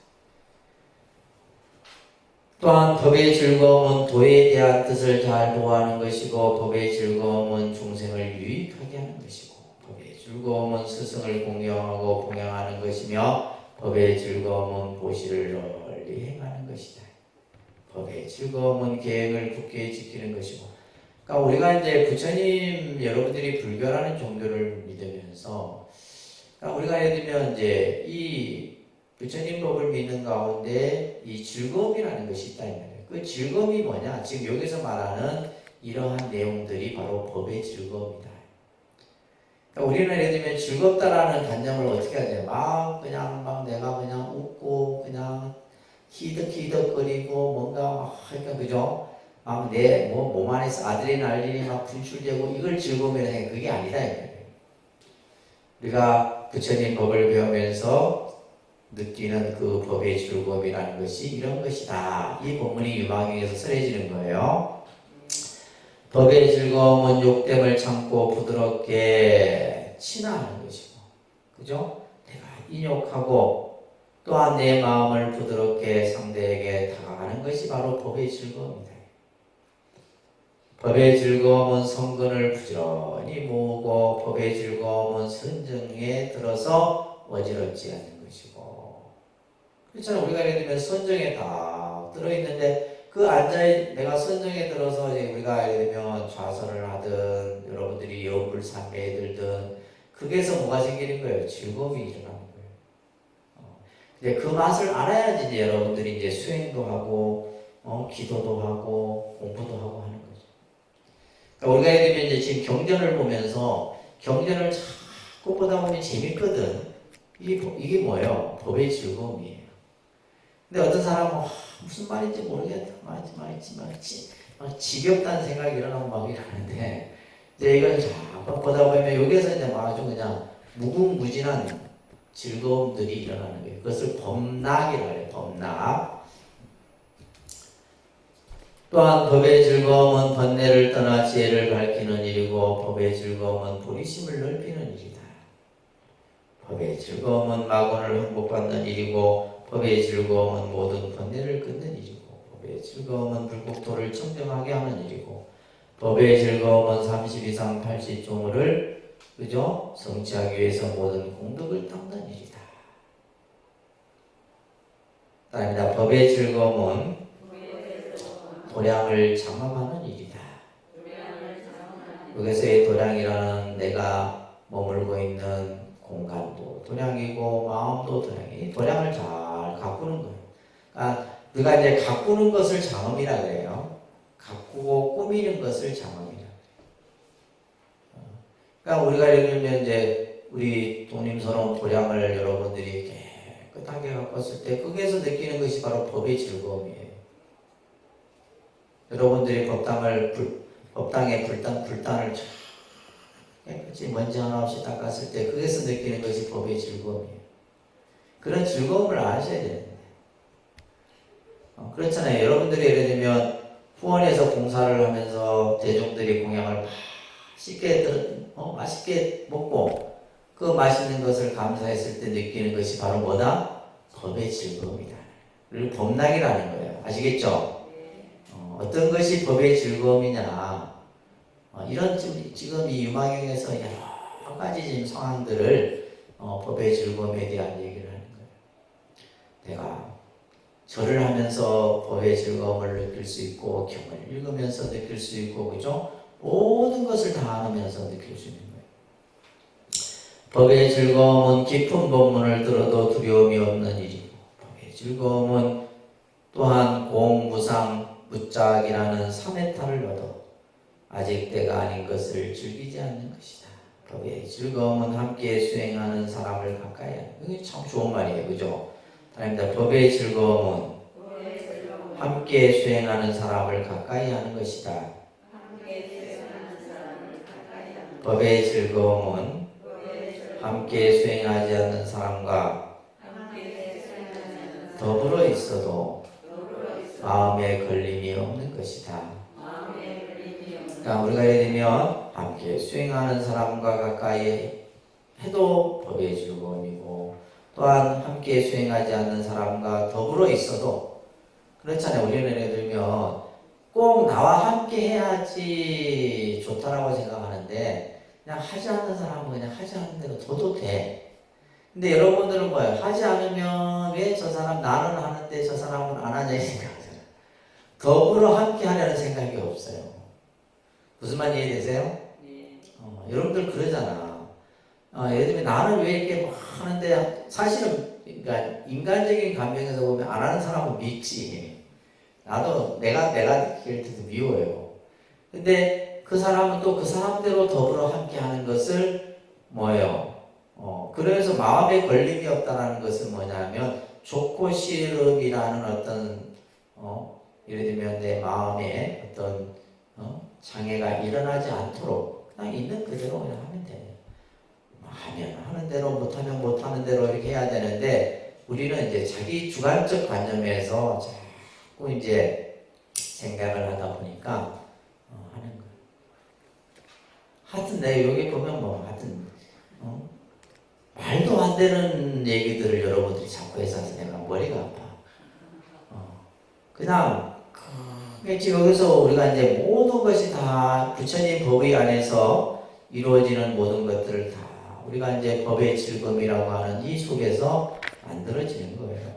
또한 법의 즐거움은 도에 대한 뜻을 잘 보호하는 것이고, 법의 즐거움은 중생을 유익하게 하는 것이고, 법의 즐거움은 스승을 공경하고 봉양하는 것이며, 법의 즐거움은 보시를 널리 행하는 것이다. 법의 즐거움은 계획을 굳게 지키는 것이고, 그러니까 우리가 이제 부처님, 여러분들이 불교라는 종교를 믿으면서, 그러니까 우리가 예를 들면 이제 이 부처님 법을 믿는 가운데 이 즐거움이라는 것이 있다 이 말이에요. 그 즐거움이 뭐냐? 지금 여기서 말하는 이러한 내용들이 바로 법의 즐거움이다. 그러니까 우리는 예를 들면 즐겁다라는 관념을 어떻게 하냐? 막 내가 그냥 웃고 그냥 히덕히덕거리고 뭔가 그러니까 그죠? 막 내 몸 안에서 아드레날린이 막 분출되고 이걸 즐거움이라 해. 그게 아니다 이 말이에요. 우리가 부처님 법을 배우면서 느끼는 그 법의 즐거움이라는 것이 이런 것이다. 이 본문이 유망경에서 설해지는 거예요. 법의 즐거움은 욕됨을 참고 부드럽게 친화하는 것이고, 그죠? 내가 인욕하고 또한 내 마음을 부드럽게 상대에게 다가가는 것이 바로 법의 즐거움이다. 법의 즐거움은 성근을 부지런히 모으고, 법의 즐거움은 선정에 들어서 어지럽지 않는 것이고. 그렇잖아요. 우리가 예를 들면 선정에 다 들어있는데, 내가 선정에 들어서 우리가 예를 들면 좌선을 하든, 여러분들이 여불 삼매에 들든, 거기에서 뭐가 생기는 거예요? 즐거움이 일어나는 거예요. 근데 그 맛을 알아야지 이제 여러분들이 이제 수행도 하고, 기도도 하고, 공부도 하고 하는 거죠. 그러니까 우리가 예를 들면 이제 지금 경전을 보면서, 경전을 자꾸 보다 보면 재밌거든. 이게 뭐예요? 법의 즐거움이에요. 근데 어떤 사람은 무슨 말인지 모르겠다. 지겹다는 생각이 일어나고 막 이러는데, 이제 이걸 자꾸 보다 보면 여기에서 이제 아주 그냥 무궁무진한 즐거움들이 일어나는 거예요. 그것을 법락이라고 해요. 법락. 또한 법의 즐거움은 번뇌를 떠나 지혜를 밝히는 일이고, 법의 즐거움은 보리심을 넓히는 일이다. 법의 즐거움은 마곤을 행복받는 일이고, 법의 즐거움은 모든 번뇌를 끊는 일이고, 법의 즐거움은 불국토를 청정하게 하는 일이고, 법의 즐거움은 30 이상 80종을 그죠? 성취하기 위해서 모든 공덕을 닦는 일이다. 다음입니다. 법의 즐거움은 도량을 장엄하는 일이다. 여기서의 도량이라는 내가 머물고 있는 공간도 도량이고 마음도 도량이 도량을 잘 가꾸는 거예요. 그러니까 우리가 이제 가꾸는 것을 장엄이라 그래요. 가꾸고 꾸미는 것을 장엄이라. 그러니까 우리가 예를 들면 이제 우리 독림스러운 도량을 여러분들이 깨끗하게 가꿨을 때 거기에서 느끼는 것이 바로 법의 즐거움이에요. 여러분들이 법당에 불단을 깨끗이 먼지 하나 없이 닦았을 때 거기에서 느끼는 것이 법의 즐거움이에요. 그런 즐거움을 아셔야 되는데 그렇잖아요. 여러분들이 예를 들면 후원에서 봉사를 하면서 대중들이 공양을 맛있게 먹고 그 맛있는 것을 감사했을 때 느끼는 것이 바로 뭐다? 법의 즐거움이다. 그리고 법락이라는 거예요. 아시겠죠? 어떤 것이 법의 즐거움이냐? 이런 지금 이 유마경에서 여러 가지 지금 상황들을 법의 즐거움에 대한 얘기를 하는 거예요. 내가 절을 하면서 법의 즐거움을 느낄 수 있고 경을 읽으면서 느낄 수 있고 그죠? 모든 것을 다 하면서 느낄 수 있는 거예요. 법의 즐거움은 깊은 법문을 들어도 두려움이 없는 일이고 법의 즐거움은 또한 공무상 무짝이라는 3회타를 얻어 아직 때가 아닌 것을 즐기지 않는 것이다. 법의 즐거움은 함께 수행하는 사람을 가까이 하는 이게 참 좋은 말이에요. 그죠? 다릅니다. 법의 즐거움은 함께 수행하는 사람을 가까이 하는 것이다. 법의 즐거움은 함께 수행하지 않는 사람과 더불어 있어도 마음에 걸림이 없는 것이다. 그러니까 우리가 예를 들면 함께 수행하는 사람과 가까이 해도 법의 즐거움이고 또한 함께 수행하지 않는 사람과 더불어 있어도 그렇잖아요. 우리는 예를 들면 꼭 나와 함께 해야지 좋다라고 생각하는데 그냥 하지 않는 사람은 그냥 하지 않는 대로 둬도 돼. 근데 여러분들은 뭐예요? 하지 않으면 왜 저 사람 나는 하는데 저 사람은 안 하냐 생각하잖아요. 더불어 함께 하려는 생각이 없어요. 무슨 말 이해되세요? 네. 여러분들 그러잖아. 예를 들면 나는 왜 이렇게 막 하는데 사실은 그러니까 인간적인 감정에서 보면 안 하는 사람은 믿지. 나도 내가 길 때도 미워요. 근데 그 사람은 또 그 사람대로 더불어 함께 하는 것을 뭐예요? 그래서 마음에 걸림이 없다는 것은 뭐냐면 좋고 싫음이라는 어떤 예를 들면 내 마음에 어떤 장애가 일어나지 않도록 그냥 있는 그대로 그냥 하면 돼요. 하면 하는 대로 못하면 못하는 대로 이렇게 해야 되는데 우리는 이제 자기 주관적 관점에서 자꾸 이제 생각을 하다 보니까 하는 거예요. 하여튼 내가 여기 보면 뭐 하여튼 말도 안 되는 얘기들을 여러분들이 자꾸 해서 내가 머리가 아파. 그냥 여기서 우리가 이제 모든 것이 다 부처님 법의 안에서 이루어지는 모든 것들을 다 우리가 이제 법의 즐거움이라고 하는 이 속에서 만들어지는 거예요.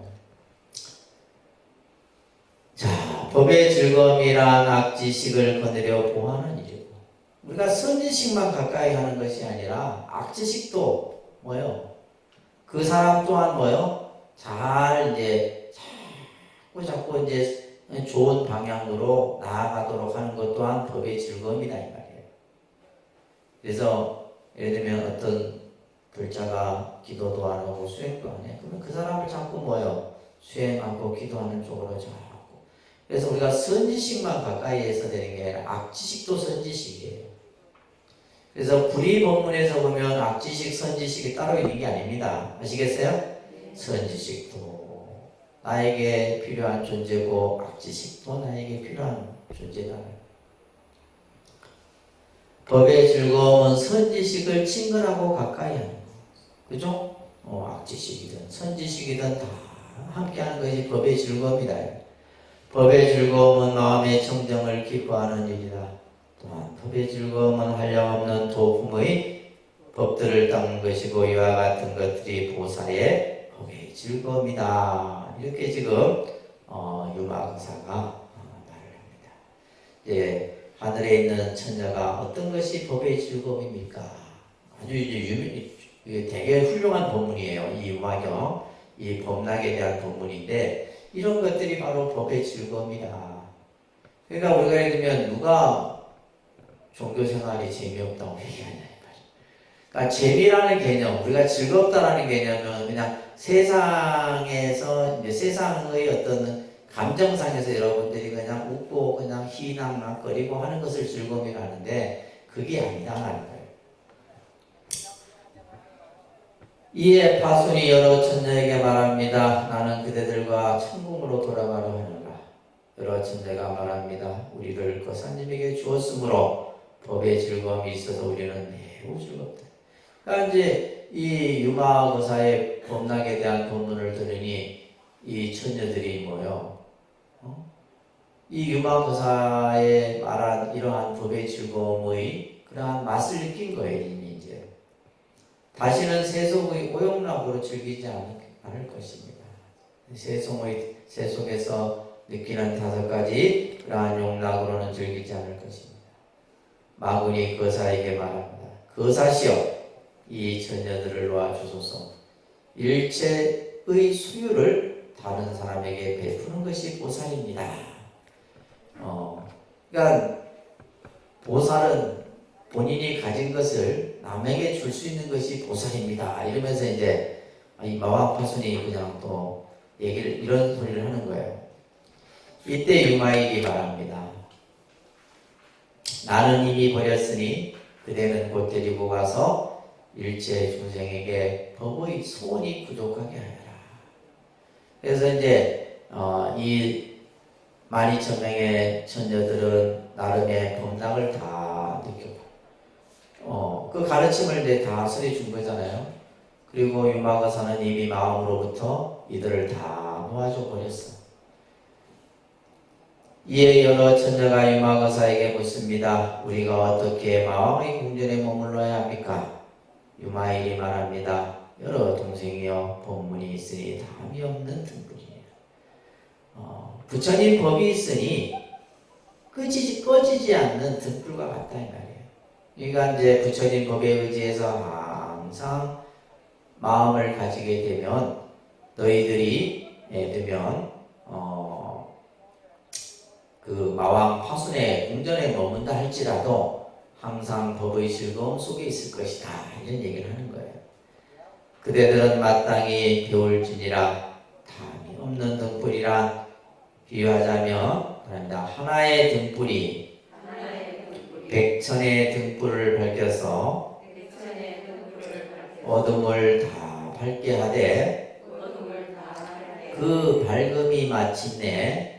자, 법의 즐거움이란 악지식을 거느려 보호하는 일이고 우리가 선지식만 가까이 하는 것이 아니라 악지식도 뭐요? 그 사람 또한 뭐요? 잘 이제 자꾸 이제 좋은 방향으로 나아가도록 하는 것 또한 법의 즐거움이다 이 말이에요. 그래서 예를 들면 어떤 불자가 기도도 안 하고 수행도 안 해. 그러면 그 사람을 자꾸 뭐요? 수행하고 기도하는 쪽으로 자꾸. 그래서 우리가 선지식만 가까이 해서 되는 게 아니라 악지식도 선지식이에요. 그래서 불의 법문에서 보면 악지식, 선지식이 따로 있는 게 아닙니다. 아시겠어요? 선지식도 나에게 필요한 존재고 악지식도 나에게 필요한 존재다. 법의 즐거움은 선지식을 친근하고 가까이 하는 거. 그죠? 악지식이든 선지식이든 다 함께하는 것이 법의 즐거움이다. 법의 즐거움은 마음의 청정을 기뻐하는 일이다. 또한 법의 즐거움은 한량없는 도품의 법들을 닦는 것이고 이와 같은 것들이 보살의 법의 즐거움이다. 이렇게 지금 유마강사가 말을 합니다. 예, 하늘에 있는 천녀가 어떤 것이 법의 즐거움입니까? 아주 이제 되게 훌륭한 본문이에요. 이 유마경, 이 법락에 대한 본문인데 이런 것들이 바로 법의 즐거움이다. 그러니까 우리가 예를 들면 누가 종교 생활이 재미없다고 얘기하냐. 그러니까 재미라는 개념, 우리가 즐겁다라는 개념은 그냥 세상에서, 이제 세상의 어떤 감정상에서 여러분들이 그냥 웃고 그냥 희낙낙거리고 하는 것을 즐거움이라는데 그게 아니다라는 거예요. 이에 파손이 여러 천녀에게 말합니다. 나는 그대들과 천국으로 돌아가려 하는가. 여러 천녀가 말합니다. 우리를 거사님에게 주었으므로 법의 즐거움이 있어서 우리는 매우 즐겁다. 그러니까 이제 이 유마거사의 법락에 대한 본문을 들으니 이 처녀들이 뭐요? 이 유마거사의 말한 이러한 법의 즐거움의 그러한 맛을 느낀 거예요. 이미 이제 다시는 세속의 오용락으로 즐기지 않을 것입니다. 세속에서 느끼는 5가지 그러한 용락으로는 즐기지 않을 것입니다. 마군이 거사에게 말합니다. 거사시여, 이 처녀들을 놓아주소서. 일체의 수유를 다른 사람에게 베푸는 것이 보살입니다. 그러니까 보살은 본인이 가진 것을 남에게 줄 수 있는 것이 보살입니다. 이러면서 이제 이 마왕파순이 그냥 또 얘기를 이런 소리를 하는 거예요. 이때 유마에게 말합니다. 나는 이미 버렸으니 그대는 곧 데리고 가서 일체 중생에게 법의 소원이 부족하게 하여라. 그래서 이제 이 12,000명의 처녀들은 나름의 법락을 다 느꼈고 그 가르침을 이제 다 설해 준 거잖아요. 그리고 유마거사는 이미 마음으로부터 이들을 다 놓아줘 버렸어. 이에 여러 처녀가 유마거사에게 묻습니다. 우리가 어떻게 마왕의 궁전에 머물러야 합니까? 유마일이 말합니다. 여러 동생이여, 법문이 있으니 담이 없는 등불이에요. 부처님 법이 있으니 꺼지지 않는 등불과 같다 이 말이에요. 그러니까 이제 부처님 법에 의지해서 항상 마음을 가지게 되면 너희들이 예를 들면 그 마왕 파순의 궁전에 머문다 할지라도 항상 법의 즐거움 속에 있을 것이다. 이런 얘기를 하는 거예요. 그대들은 마땅히 배울지니라. 담이 없는 등불이란 비유하자면 하나의 등불이 백천의 등불을 밝혀서 어둠을 다 밝게 하되 그 밝음이 마침내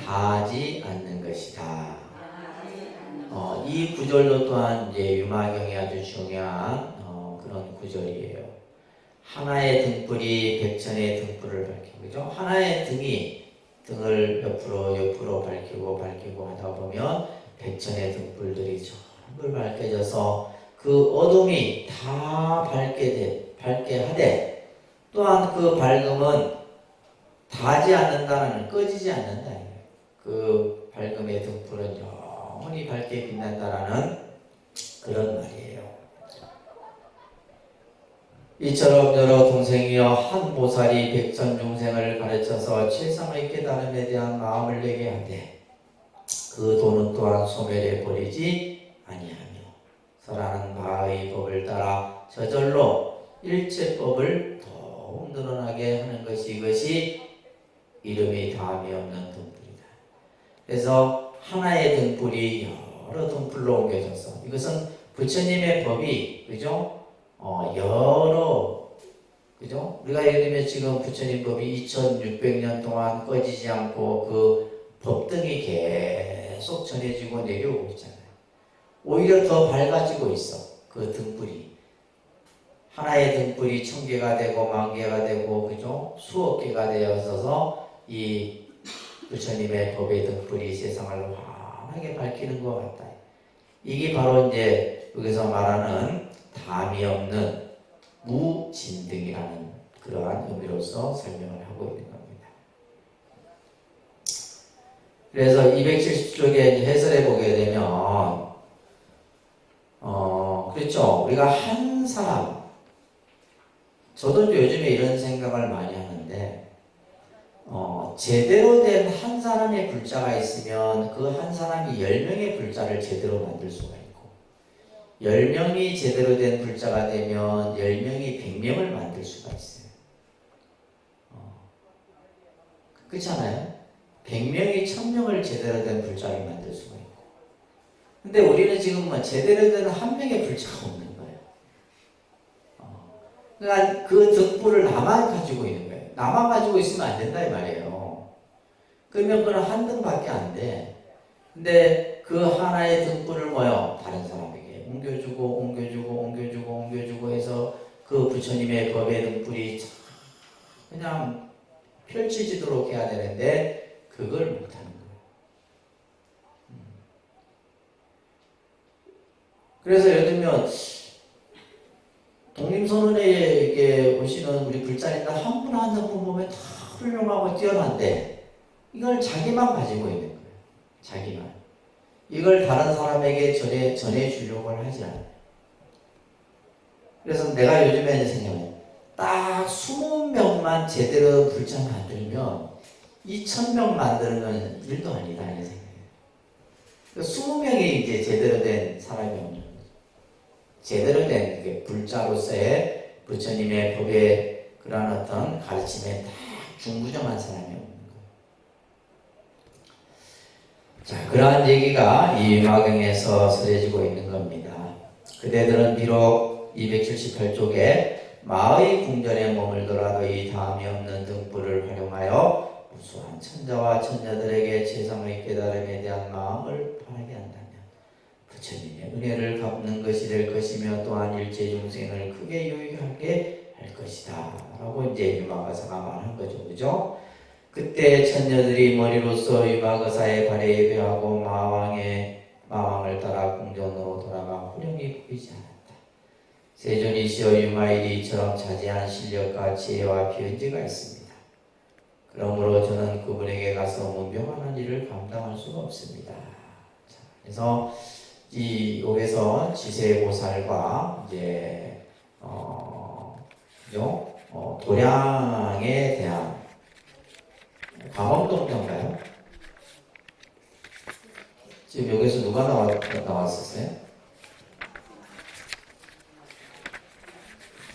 다하지 않는 것이다. 이 구절도 또한 이제 유마경이 아주 중요한 그런 구절이에요. 하나의 등불이 백천의 등불을 밝히고, 그죠? 하나의 등을 옆으로 밝히고 하다 보면 백천의 등불들이 전부 밝혀져서 그 어둠이 다 밝게 하되 또한 그 밝음은 다하지 않는다는, 꺼지지 않는다. 그 밝음의 등불은 영원히 밝게 빛난다라는 그런 말이에요. 이처럼 여러 동생이여 한 보살이 백천 중생을 가르쳐서 최상의 깨달음에 대한 마음을 내게 하되 그 도는 또한 소멸해 버리지 아니하며 설하는 바의 법을 따라 저절로 일체법을 더욱 늘어나게 하는 것이 이것이 이름이 다함이 없는 등불이다. 그래서 하나의 등불이 여러 등불로 옮겨져서 이것은 부처님의 법이 그죠? 그죠? 우리가 예를 들면 지금 부처님 법이 2600년 동안 꺼지지 않고 그 법등이 계속 전해지고 내려오고 있잖아요. 오히려 더 밝아지고 있어. 그 등불이. 하나의 등불이 1000개가 되고 10,000개가 되고 그죠? 수억 개가 되어서 이 부처님의 법의 등불이 세상을 환하게 밝히는 것 같다. 이게 바로 이제 여기서 말하는 담이 없는 무진등이라는 그러한 의미로서 설명을 하고 있는 겁니다. 그래서 270쪽에 해설해 보게 되면 그렇죠. 우리가 한 사람, 저도 요즘에 이런 생각을 많이 하는데 제대로 된 한 사람의 불자가 있으면 그 한 사람이 10명의 불자를 제대로 만들 수가 있고 10명이 제대로 된 불자가 되면 10명이 100명을 만들 수가 있어요. 그렇잖아요. 100명이 1000명을 제대로 된 불자를 만들 수가 있고 근데 우리는 지금 뭐 제대로 된 한 명의 불자가 없는 거예요. 그러니까 그 등불을 나만 가지고 있는 거예요. 나만 가지고 있으면 안 된다 이 말이에요. 그러면 그건 한 등밖에 안 돼. 근데 그 하나의 등불을 뭐요? 다른 사람에게 옮겨주고 해서 그 부처님의 법의 등불이 그냥 펼쳐지도록 해야 되는데 그걸 못하는 거예요. 그래서 예를 들면 독립선언회에 오시는 우리 불자님들 한 분 한 분 보면 다 훌륭하고 뛰어난데 이걸 자기만 가지고 있는 거예요. 자기만. 이걸 다른 사람에게 전해주려고 하지 않아요. 그래서 내가 요즘에 생각해요. 딱 20명만 제대로 불자 만들면 2000명 만드는 건 일도 아니다 이런 생각해요. 20명이 이제 제대로 된 사람이 없는 거죠. 제대로 된 불자로서의 부처님의 법의 그런 어떤 가르침에 딱 중부정한 사람이 없는 거예요. 자, 그러한 얘기가 이 유마경에서 설해지고 있는 겁니다. 그대들은 비록 278쪽에 마의 궁전에 머물더라도 이 다음이 없는 등불을 활용하여 무수한 천자와 천자들에게 최상의 깨달음에 대한 마음을 바라게 한다면 부처님의 은혜를 갚는 것이 될 것이며 또한 일체 중생을 크게 유익하게 할 것이다 라고 이제 유마거사가 말한 거죠. 그죠? 그때 천녀들이 머리로서 유마거사의 발에 예배하고 마왕을 따라 궁전으로 돌아가 호령이 보이지 않았다. 세존이시여 유마일이 이처럼 자세한 실력과 지혜와 비언지가 있습니다. 그러므로 저는 그분에게 가서 문병하는 일을 감당할 수가 없습니다. 자, 그래서 여기서 지세보살과 이제 도량에 대한 강원동인가요? 지금 여기서 누가 나왔었어요?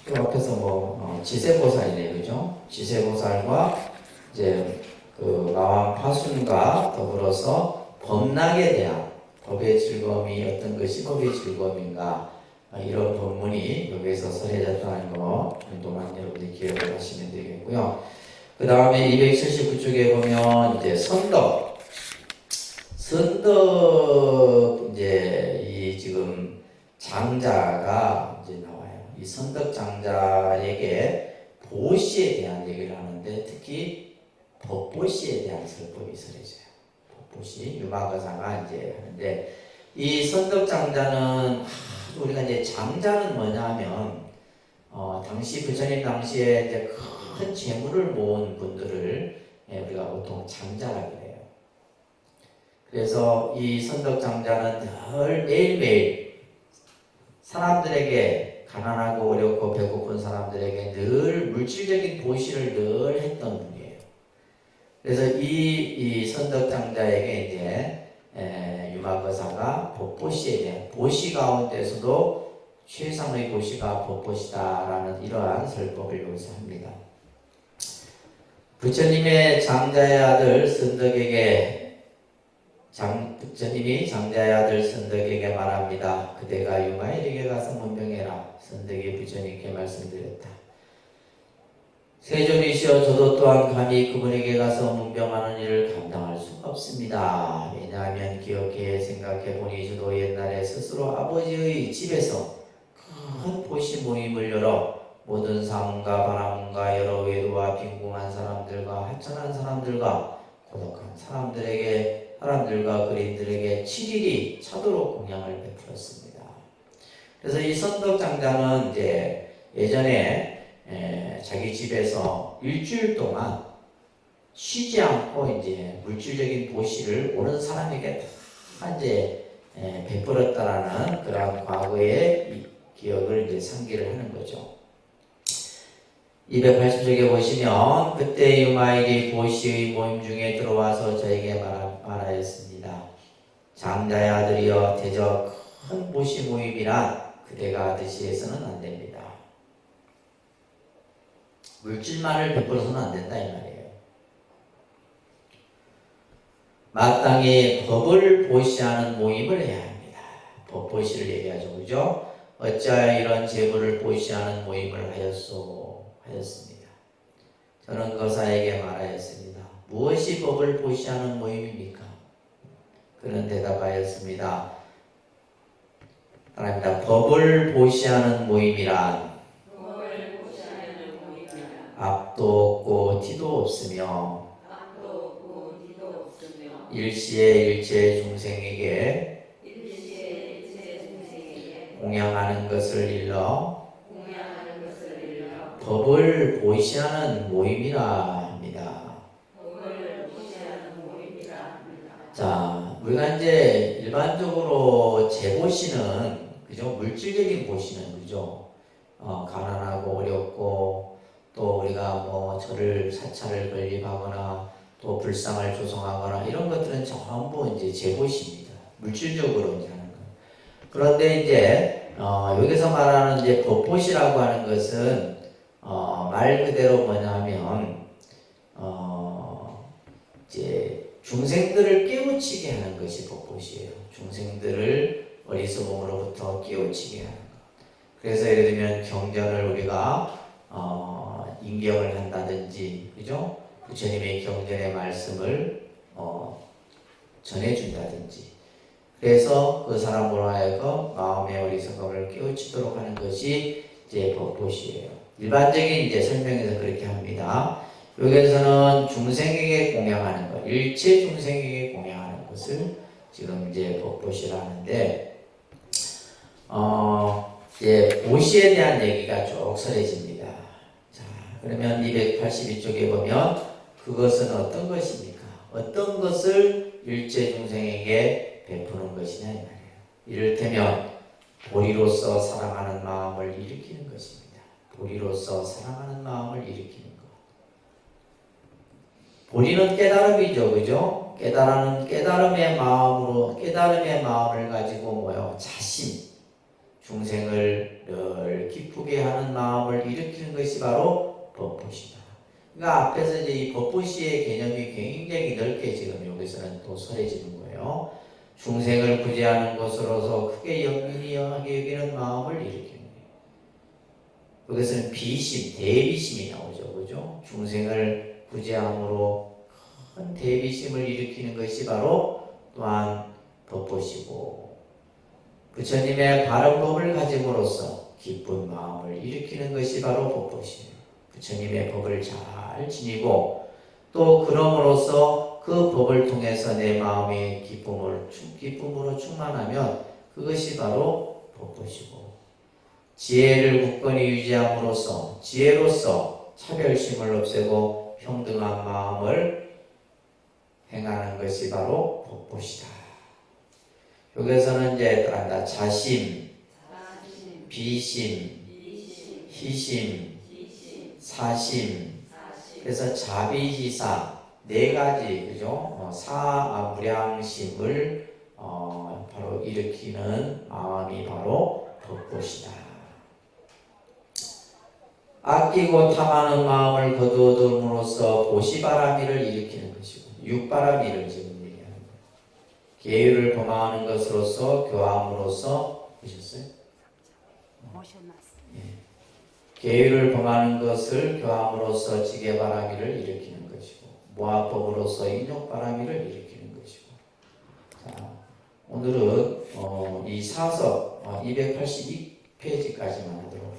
그 앞에서 지세보살이네요, 그죠? 지세보살과 이제 그 마왕 파순과 더불어서 법락에 대한 법의 즐거움이 어떤 것이 법의 즐거움인가 이런 본문이 여기에서 설해졌다는 거 정도만 여러분들이 기억을 하시면 되겠고요. 그 다음에 279쪽에 보면 이제 선덕 이제 이 지금 장자가 이제 나와요. 이 선덕 장자에게 보시에 대한 얘기를 하는데 특히 법보시에 대한 설법이 설해져요. 법보시 유마거사가 이제 하는데 이 선덕 장자는 우리가 이제 장자는 뭐냐면 당시 부처님 당시에 이제 큰 재물을 모은 분들을 우리가 보통 장자라고 해요. 그래서 이 선덕 장자는 늘 매일매일 사람들에게 가난하고 어렵고 배고픈 사람들에게 늘 물질적인 보시를 늘 했던 분이에요. 그래서 이 선덕 장자에게 이제 유마거사가 법보시에 대한 보시 가운데서도 최상의 보시가 법보시다라는 이러한 설법을 여기서 합니다. 부처님의 장자의 아들 선덕에게 부처님이 장자의 아들 선덕에게 말합니다. 그대가 유마일에게 가서 문병해라. 선덕이 부처님께 말씀드렸다. 세존이시여 저도 또한 감히 그분에게 가서 문병하는 일을 감당할 수가 없습니다. 왜냐하면 기억해 생각해보니 저도 옛날에 스스로 아버지의 집에서 큰 보시 모임을 열어 모든 사문과 바라문과 여러 외도와 빈궁한 사람들과 하찮은 사람들과 고독한 사람들과 그림들에게 7일이 차도록 공양을 베풀었습니다. 그래서 이 선덕 장자는 이제 예전에 자기 집에서 일주일 동안 쉬지 않고 이제 물질적인 보시를 오는 사람에게 다 이제 베풀었다라는 그런 과거의 기억을 이제 상기를 하는 거죠. 280쪽에 보시면 그때 유마일이 보시의 모임 중에 들어와서 저에게 말하였습니다. 장자의 아들이여 대저 큰 보시 모임이란 그대가 하듯이 해서는 안 됩니다. 물질만을 베풀어서는 안 된다 이 말이에요. 마땅히 법을 보시하는 모임을 해야 합니다. 법 보시를 얘기하죠. 그죠? 어찌하여 이런 제물을 보시하는 모임을 하였습니다. 저는 거사에게 말하였습니다. 무엇이 법을 보시하는 모임입니까? 그는 대답하였습니다. 말합니다. 법을 보시하는 모임이란 앞도 없고 뒤도 없으며 일시에 일체 중생에게 공양하는 것을 일러 법을 보시하는 모임이라 합니다. 자, 우리가 이제 일반적으로 재보시는 그죠? 물질적인 보시는 그죠? 가난하고 어렵고 또 우리가 뭐 저를 사찰을 건립하거나 또 불상을 조성하거나 이런 것들은 전부 이제 재보시입니다. 물질적으로 이제 하는 거. 그런데 이제 여기서 말하는 이제 법보시라고 하는 것은 말 그대로 뭐냐면 이제 중생들을 깨우치게 하는 것이 법보시예요. 중생들을 어리석음으로부터 깨우치게 하는 것. 그래서 예를 들면 경전을 우리가 인경을 한다든지, 그죠? 부처님의 경전의 말씀을 전해준다든지. 그래서 그 사람으로 하여금 마음의 어리석음을 깨우치도록 하는 것이 이제 법보시예요. 일반적인 이제 설명에서 그렇게 합니다. 여기에서는 중생에게 공양하는 것, 일체 중생에게 공양하는 것을 지금 이제 법보시라 하는데, 이제 보시에 대한 얘기가 쭉 설해집니다. 자, 그러면 282쪽에 보면 그것은 어떤 것입니까? 어떤 것을 일체 중생에게 베푸는 것이냐 이 말이에요. 이를테면 보리로서 사랑하는 마음을 일으키는 것입니다. 보리로서 사랑하는 마음을 일으키는 것. 보리는 깨달음이죠, 그죠? 깨달음의 마음을 가지고 뭐요? 자신, 중생을 늘 기쁘게 하는 마음을 일으키는 것이 바로 법보시다. 그러니까 앞에서 이제 이 법보시의 개념이 굉장히 넓게 지금 여기서는 또 설해지는 거예요. 중생을 구제하는 것으로서 크게 영민하게 여기는 마음을 일으키는 거예요. 여기서는 비심, 대비심이 나오죠, 그죠? 중생을 구제함으로 큰 대비심을 일으키는 것이 바로 또한 법보시고, 부처님의 바른 법을 가짐으로써 기쁜 마음을 일으키는 것이 바로 법보시예요. 부처님의 법을 잘 지니고 또 그럼으로써 그 법을 통해서 내 마음의 기쁨으로 충만하면 그것이 바로 법보시고, 지혜를 굳건히 유지함으로써 지혜로서 차별심을 없애고 평등한 마음을 행하는 것이 바로 법보시다. 여기서는 이제 따른다. 자심, 비심, 희심, 사심. 그래서 자비희사 네 가지 그죠? 무량심을 바로 일으키는 마음이 바로 법보시다. 아끼고 탐하는 마음을 거두어둠으로써 보시바라미를 일으키는 것이고, 육바라미를 지금 얘기하는 거예요. 계율을 범하는 것으로서 교함으로써 보셨어요? 계율을 범하는 것을 교함으로써 지게바라미를 일으키는 것이고, 모화법으로서 인욕바라미를 일으키는 것이고. 자, 오늘은 이 사서 282페이지까지만 하도록